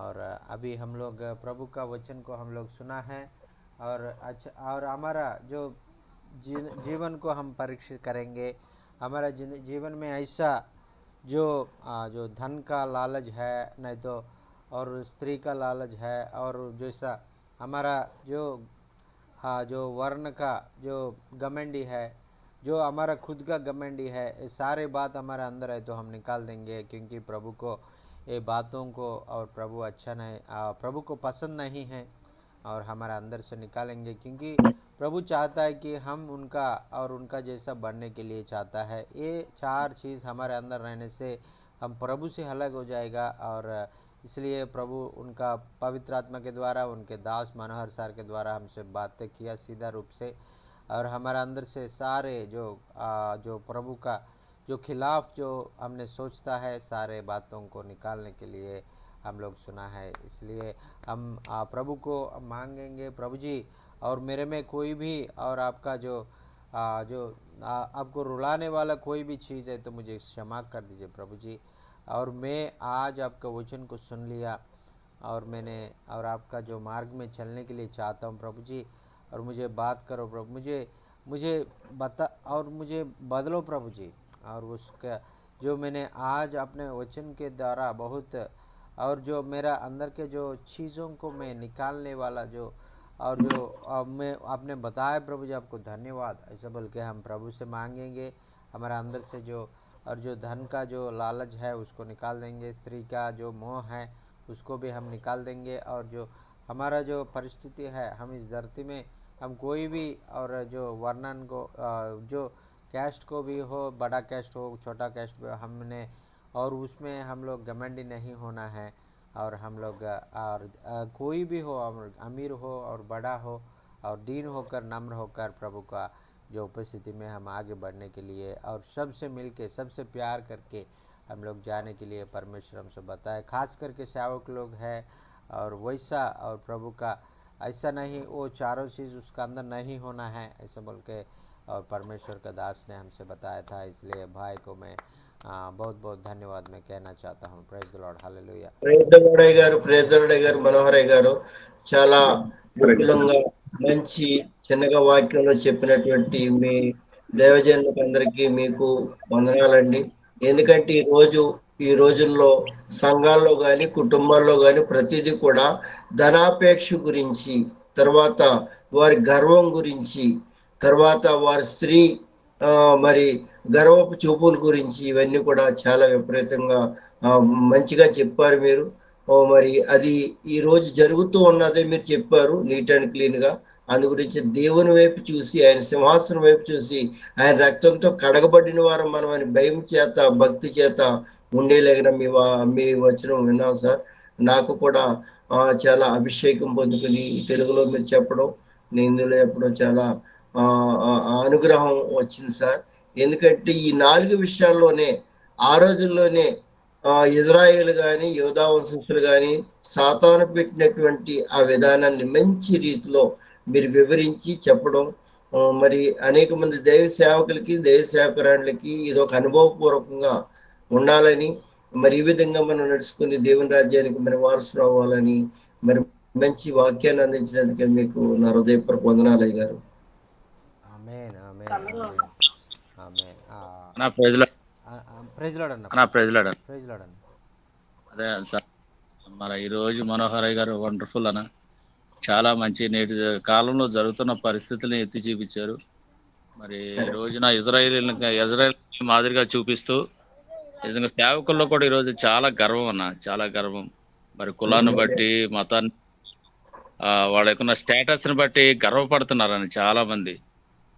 और अभी हम लोग प्रभु का वचन को हम लोग सुना है, और अच्छा, और हमारा जो जीवन को हम परीक्षित करेंगे। हमारा जीवन में ऐसा जो धन का लालच है, नहीं तो और स्त्री का लालच है, और जैसा हमारा जो वर्ण का जो घमंडी है, जो हमारा खुद का घमंडी है, ये सारे बात हमारे अंदर है तो हम निकाल देंगे, क्योंकि प्रभु को ये बातों को, और प्रभु अच्छा नहीं, प्रभु को पसंद नहीं है, और हमारे अंदर से निकालेंगे, क्योंकि प्रभु चाहता है कि हम उनका और उनका जैसा बनने के लिए चाहता है। ये चार चीज़ हमारे अंदर रहने से हम प्रभु से अलग हो जाएगा, और इसलिए प्रभु उनका पवित्र आत्मा के द्वारा, उनके दास मनोहर सर के द्वारा हमसे बातें किया सीधा रूप से, और हमारे अंदर से सारे जो प्रभु का जो खिलाफ जो हमने सोचता है, सारे बातों को निकालने के लिए हम लोग सुना है। इसलिए हम प्रभु को मांगेंगे, प्रभु जी, और मेरे में कोई भी और आपका आपको रुलाने वाला कोई भी चीज़ है तो मुझे क्षमा कर दीजिए प्रभु जी। और मैं आज आपका वचन को सुन लिया, और मैंने और आपका जो मार्ग में चलने के लिए चाहता हूँ प्रभु जी, और मुझे बात करो प्रभु, मुझे मुझे बदलो प्रभु जी। और उसका जो मैंने आज अपने वचन के द्वारा बहुत, और जो मेरा अंदर के जो चीज़ों को मैं निकालने वाला जो, और जो मैं आपने बताया प्रभु जी, आपको धन्यवाद। ऐसा बोल के हम प्रभु से मांगेंगे, हमारे अंदर से जो, और जो धन का जो लालच है उसको निकाल देंगे, स्त्री का जो मोह है उसको भी हम निकाल देंगे, और जो हमारा जो परिस्थिति है, हम इस धरती में हम कोई भी, और जो वर्णन को जो कैस्ट को भी हो, बड़ा कैस्ट हो छोटा कैस्ट भी हो, हमने, और उसमें हम लोग घमंडी नहीं होना है। और हम लोग कोई भी हो, अमीर हो और बड़ा हो, और दीन होकर नम्र होकर प्रभु का जो उपस्थिति में हम आगे बढ़ने के लिए, और सबसे मिलके सबसे प्यार करके हम लोग जाने के लिए परमेश्वर हमसे बताए। खास करके सेवक लोग हैं, और वैसा, और प्रभु का ऐसा नहीं वो चारों चीज़ उसका अंदर नहीं होना है, ऐसा बोल के और परमेश्वर का दास ने हमसे बताया था। इसलिए भाई को मैं बहुत बहुत धन्यवाद मैं कहना चाहता हूँ। Praise the Lord, hallelujah.
Praise the lord గారు మనోహరయ్య గారు చాలా విపులంగా మంచి చిన్నగా వాక్యంలో చెప్పినటువంటి మీ దైవజనులకు అందరికీ మీకు వందనాలండి. ఎందుకంటే ఈ రోజుల్లో సంఘాల్లో గాని కుటుంబాల్లో గాని ప్రతిదీ కూడా ధనాపేక్ష గురించి, తర్వాత వారి గర్వం గురించి, తర్వాత వారి స్త్రీ మరి గర్వపు చూపుల గురించి, ఇవన్నీ కూడా చాలా విపరీతంగా మంచిగా చెప్పారు మీరు. మరి అది ఈ రోజు జరుగుతూ ఉన్నదే మీరు చెప్పారు నీట్ అండ్ క్లీన్ గా. అందు గురించి దేవుని వైపు చూసి, ఆయన సింహాసనం వైపు చూసి, ఆయన రక్తంతో కడగబడిన వారు మనం అని భయం చేత భక్తి చేత ఉండేలాగిన మీ వచనం విన్నాం సార్. నాకు కూడా చాలా అభిషేకం పొందుకుని తెలుగులో మీరు చెప్పడం, ఇందులో చెప్పడం చాలా అనుగ్రహం వచ్చింది సార్. ఎందుకంటే ఈ 4 విషయాల్లోనే ఆ రోజుల్లోనే ఇజ్రాయేల్ గాని యోధా వంశస్థులు గాని సాతాను పెట్టినటువంటి ఆ విధానాన్ని మంచి రీతిలో మీరు వివరించి చెప్పడం, మరి అనేక మంది దైవ సేవకులకి దైవ సేవకురాళ్ళకి ఇది ఒక అనుభవపూర్వకంగా ఉండాలని, మరి ఈ విధంగా మనం నడుచుకుని దేవుని రాజ్యానికి మరి వారసులు అవ్వాలని మరి మంచి వాక్యాన్ని అందించినందుకే మీకు నా హృదయపూర్వక వందనాలయ్య గారు.
ఆమేన్, ఆమేన్, ఆమేన్, ఆమేన్.
నా ప్రజల
ప్రైజ్ లార్డ్ అన్న,
నా ప్రజలాడ
ప్రైజ్ లార్డ్ అన్న.
అదే సార్, మన ఈరోజు మనోహరయ్య గారు వండర్ఫుల్ అన్న, చాలా మంచి నేటి కాలంలో జరుగుతున్న పరిస్థితులను ఎత్తి చూపించారు. మరి ఈ రోజున ఇజ్రాయేల్ మాదిరిగా చూపిస్తూ నిజంగా సేవకుల్లో కూడా ఈరోజు చాలా గర్వం అన్న, చాలా గర్వం. మరి కులాన్ని బట్టి, మతాన్ని, వాళ్ళ యొక్క స్టేటస్ ని బట్టి గర్వపడుతున్నారని చాలా మంది.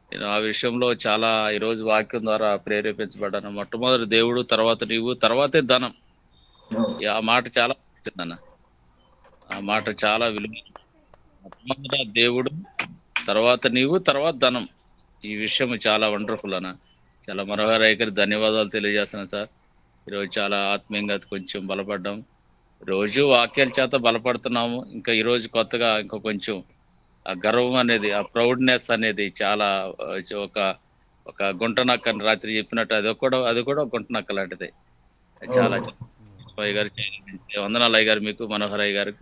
నేను ఆ విషయంలో చాలా ఈరోజు వాక్యం ద్వారా ప్రేరేపించబడ్డాను. మొట్టమొదటి దేవుడు, తర్వాత నీవు, తర్వాతే ధనం. ఆ మాట చాలా అన్న, ఆ మాట చాలా విలువ. మొట్టమొదట దేవుడు, తర్వాత నీవు, తర్వాత ధనం. ఈ విషయం చాలా వండర్ఫుల్ అన్న. చాలా మనోహరయ్య గారికి ధన్యవాదాలు తెలియజేస్తున్నాను సార్. ఈరోజు చాలా ఆత్మీయంగా కొంచెం బలపడ్డాం. రోజు వాక్యాల చేత బలపడుతున్నాము. ఇంకా ఈరోజు కొత్తగా ఇంకా కొంచెం ఆ గర్వం అనేది, ఆ ప్రౌడ్నెస్ అనేది చాలా ఒక ఒక గుంట నక్క అని రాత్రి చెప్పినట్టు అది కూడా ఒక గుంట నక్క లాంటిది. చాలా అయ్య గారు, వందనాలు అయ్య గారు మీకు, మనోహర్ అయ్య గారు.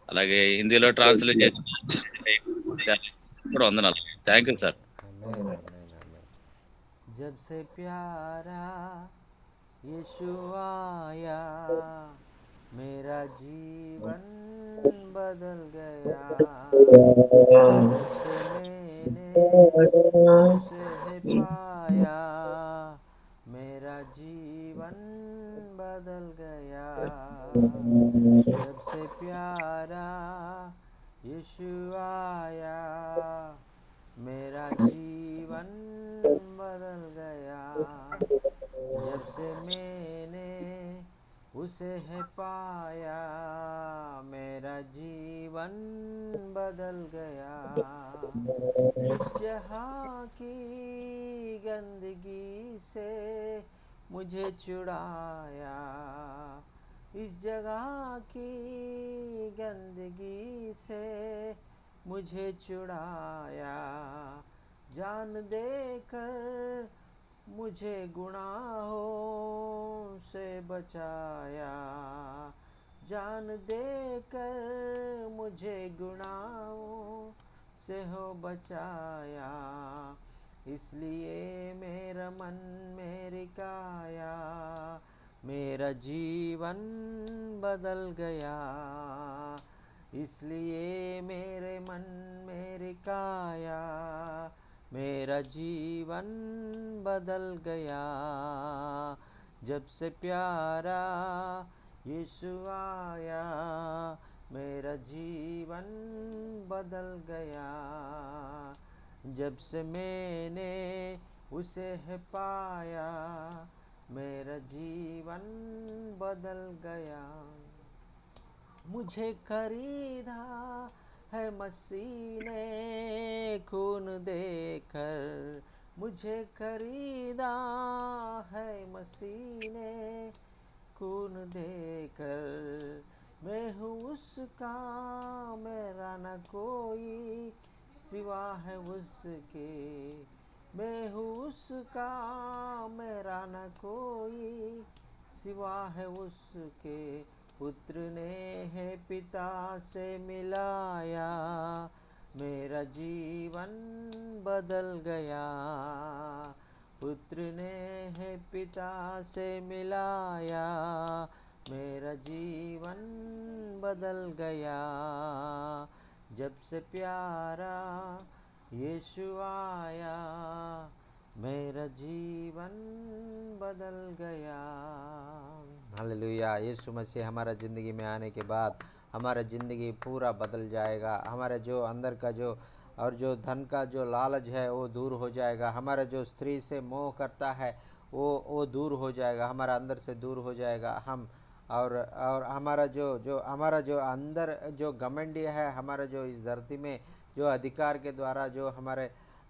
అలాగే హిందీలో ట్రాన్స్లేట్ చేసి కూడా వందనాలు. Thank you sir.
Amen, amen, amen. जब से प्यारा यीशु आया, मेरा जीवन बदल गया। जब से मैंने उसे है पाया, मेरा जीवन बदल गया। जब से प्यारा यीशु आया, मेरा जीवन बदल गया। जब से मैंने उसे है पाया, मेरा जीवन बदल गया। इस जहाँ की गंदगी से मुझे छुड़ाया, इस जगह की गंदगी से मुझे छुड़ाया। जान देकर मुझे गुनाहों से बचाया, जान देकर मुझे गुनाहों से हो बचाया। इसलिए मेरा मन मेरी काया, मेरा जीवन बदल गया। इसलिए मेरे मन मेरी काया, मेरा जीवन बदल गया। जब से प्यारा यीशु आया, मेरा जीवन बदल गया। जब से मैंने उसे है पाया, मेरा जीवन बदल गया। मुझे खरीदा है मसीह ने खून देकर, मुझे खरीदा है मसीह ने खून देकर। मैं हूँ उसका, मेरा न कोई सिवा है उसके। मैं हूँ उसका, मेरा न कोई सिवा है उसके। पुत्र ने है पिता से मिलाया, मेरा जीवन बदल गया। पुत्र ने है पिता से मिलाया, मेरा जीवन बदल गया। जब से प्यारा यीशु आया, मेरा जीवन बदल गया। हालेलुया। यीशु मसीह हमारा ज़िंदगी में आने के बाद हमारा ज़िंदगी पूरा बदल जाएगा। हमारा जो अंदर का जो और जो धन का जो लालच है वो दूर हो जाएगा। हमारा जो स्त्री से मोह करता है वो दूर हो जाएगा, हमारा अंदर से दूर हो जाएगा। हम और हमारा जो अंदर जो घमंडी है, हमारा जो इस धरती में जो अधिकार के द्वारा जो हमारे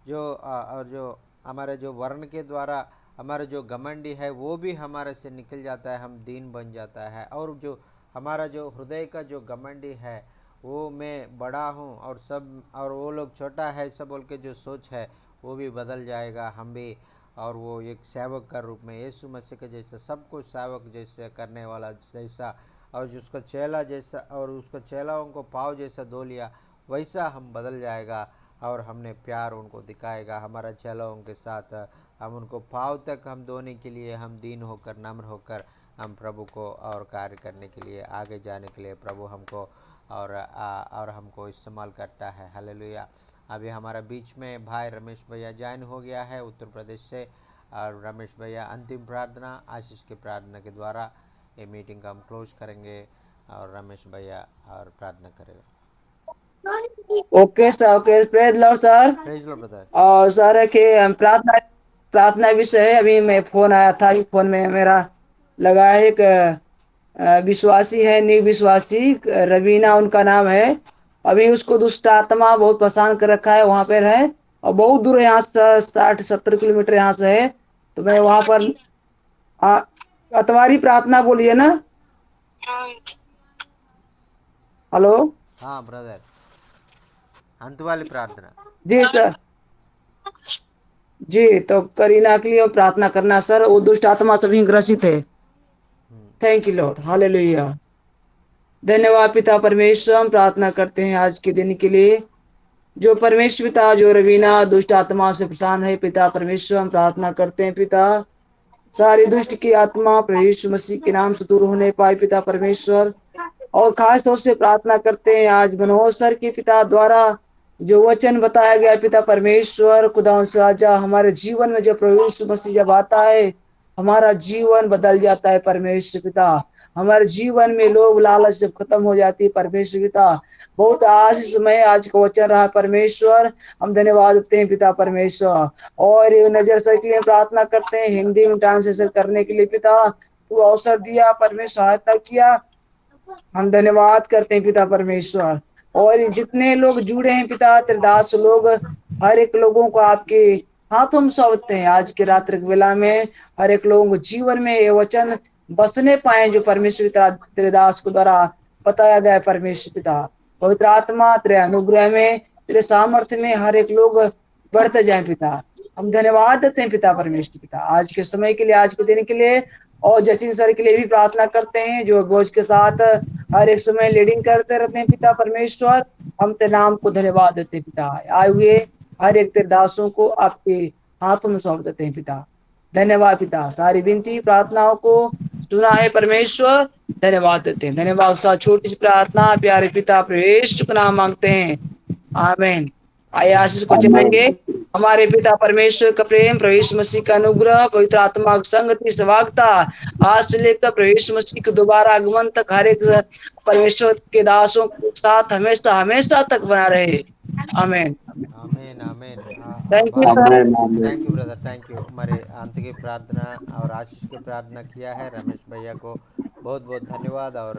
और जो हमारे जो वर्ण के द्वारा हमारा जो घमंडी है वो भी हमारे से निकल जाता है, हम दीन बन जाता है। और जो हमारा जो हृदय का जो घमंडी है वो मैं बड़ा हूँ और सब और वो लोग छोटा है सब बोल के जो सोच है वो भी बदल जाएगा। हम भी और वो एक सेवक का रूप में यीशु मसीह के जैसा सबको सेवक जैसे करने वाला जैसा और जिसको चेला जैसा और उसको चेलाओं को पाँव जैसा धो लिया वैसा हम बदल जाएगा। और हमने प्यार उनको दिखाएगा हमारा चेलाओं के साथ। हम उनको पाँव तक हम धोने के लिए हम दीन होकर नम्र होकर हम प्रभु को और कार्य करने के लिए आगे जाने के लिए प्रभु हमको और हमको इस्तेमाल करता है। हालेलुया। अभी हमारा बीच में भाई रमेश भैया ज्वाइन हो गया है उत्तर प्रदेश से। और रमेश भैया अंतिम प्रार्थना आशीष की प्रार्थना के द्वारा ये मीटिंग का हम क्लोज करेंगे और रमेश भैया और प्रार्थना करेगा।
Okay sir, okay, praise Lord sir.
Praise Lord brother.
और सर के प्रार्थना प्रार्थना विषय है। अभी मैं फोन आया था, फोन में मेरा लगा है एक विश्वासी है, निर्विश्वासी, रवीना उनका नाम है। अभी उसको दुष्ट आत्मा बहुत परेशान कर रखा है, वहां पर है और बहुत दूर है यहाँ से, 60-70 किलोमीटर यहाँ से है। तो मैं वहां पर अतवारी प्रार्थना बोलिए ना। हेलो।
हाँ ब्रदर, अंत वाली प्रार्थना।
जी सर। जी, तो करीना के लिए प्रार्थना करना सर, वो दुष्ट आत्मा सभी ग्रसित है। Thank you Lord, hallelujah. धन्यवाद पिता परमेश्वर, हम प्रार्थना करते हैं आज के दिन के लिए। जो परमेश्वर पिता, जो रवीना दुष्ट आत्मा से परेशान है पिता परमेश्वर, हम प्रार्थना करते हैं पिता, सारी दुष्ट की आत्मा प्रभु यीशु मसीह के नाम से दूर होने पाए पिता परमेश्वर। और खास तौर से प्रार्थना करते हैं आज मनोहर सर के पिता द्वारा जो वचन बताया गया पिता परमेश्वर, खुदा से राजा, हमारे जीवन में जब प्रभु यीशु मसीह जब आता है हमारा जीवन बदल जाता है परमेश्वर पिता। हमारे जीवन में लोभ लालच जब खत्म हो जाती है परमेश्वर पिता। बहुत आशीषमय आज का वचन रहा परमेश्वर, हम धन्यवाद देते हैं पिता परमेश्वर। और नजर सर के लिए प्रार्थना करते हैं, हिंदी में ट्रांसलेशन करने के लिए पिता तू अवसर दिया परमेश्वर, सहायता किया, हम धन्यवाद करते हैं पिता परमेश्वर। और जितने लोग जुड़े हैं पिता तेरे दास लोग, हर एक लोगों को आपके हाथों में सौंपते हैं आज के रात्रि के वेला में। हर एक लोगों को जीवन में ये वचन बसने पाए जो परमेश्वर पिता तेरे दास को द्वारा बताया गया है परमेश्वर पिता। पवित्र आत्मा तेरे अनुग्रह में, तेरे सामर्थ्य में हर एक लोग बढ़ते जाए पिता। हम धन्यवाद देते हैं पिता परमेश्वर पिता आज के समय के लिए, आज के दिन के लिए। और जचिन सर के लिए भी प्रार्थना करते हैं जो बोझ के साथ हर एक समय लीडिंग करते रहते हैं पिता परमेश्वर। हम तेरे नाम को धन्यवाद देते हैं पिता। आए हुए हर एक तेरे दासों को आपके हाथों में सौंप देते हैं पिता। धन्यवाद पिता, सारी विनती प्रार्थनाओं को सुना है परमेश्वर, धन्यवाद देते हैं। धन्यवाद साथ छोटी सी प्रार्थना प्यारे पिता प्रभु का नाम मांगते हैं, आमीन। आइए आशीष को चलेंगे। हमारे पिता परमेश्वर का प्रेम, प्रभु यीशु मसीह का अनुग्रह, पवित्र आत्मा की संगति सवागता आज से लेकर प्रभु यीशु मसीह के दोबारा आगमन तक हर एक परमेश्वर के दासों के साथ हमेशा हमेशा तक बना रहे, आमीन।
आमीन आमीन।
Thank you sir.
Thank you brother, thank you. మరి अंत की प्रार्थना और आशीष की प्रार्थना किया है रमेश भैया को बहुत बहुत ధన్యవాद। और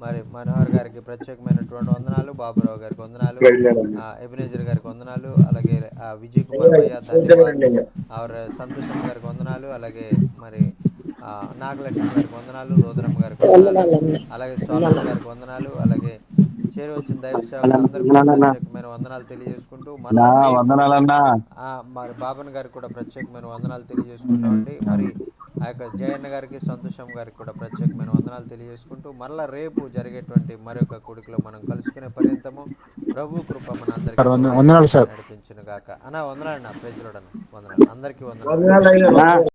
మరి మనోహర్ గారికి ప్రత్యేకమైనటువంటి వందనాలు, బాబురావు గారికి వందనాలు, ఎబినేజర్ గారికి వందనాలు, అలాగే విజయ్ కుమార్ భయ్య ధన్యవాद, और సంతోషం గారికి వందనాలు, అలాగే మరి నాగలక్ష్మి గారికి వందనాలు, రోదరమ్మ గారికి వందనాలు, అలాగే సోలమన్ గారికి వందనాలు, అలాగే చేరి వచ్చిన దైవ సేవకులందరికీ కూడా ప్రత్యేకమైన వందనాలు తెలియజేసుకుంటూ మరలా రేపు
వందనాలన్నా.
మరి బాబన్ గారికి కూడా ప్రత్యేకమైన వందనాలు తెలియజేసుకుంటామండి। మరి ఆ యొక్క జయన్న గారికి, సంతోషం గారికి కూడా ప్రత్యేకమైన వందనాలు తెలియజేసుకుంటూ మరలా రేపు జరిగేటువంటి మరొక కూడికలో మనం కలుసుకునే పర్యంతము ప్రభు కృప మన అందరికీ
వందనాలు సార్.
నడిపించును గాక। అన్న వందనాలు, నా ప్రైజ్ లోడ్ అన్న వందనాలు, అందరికీ వందనాలు।
వందనాలు అయ్యా.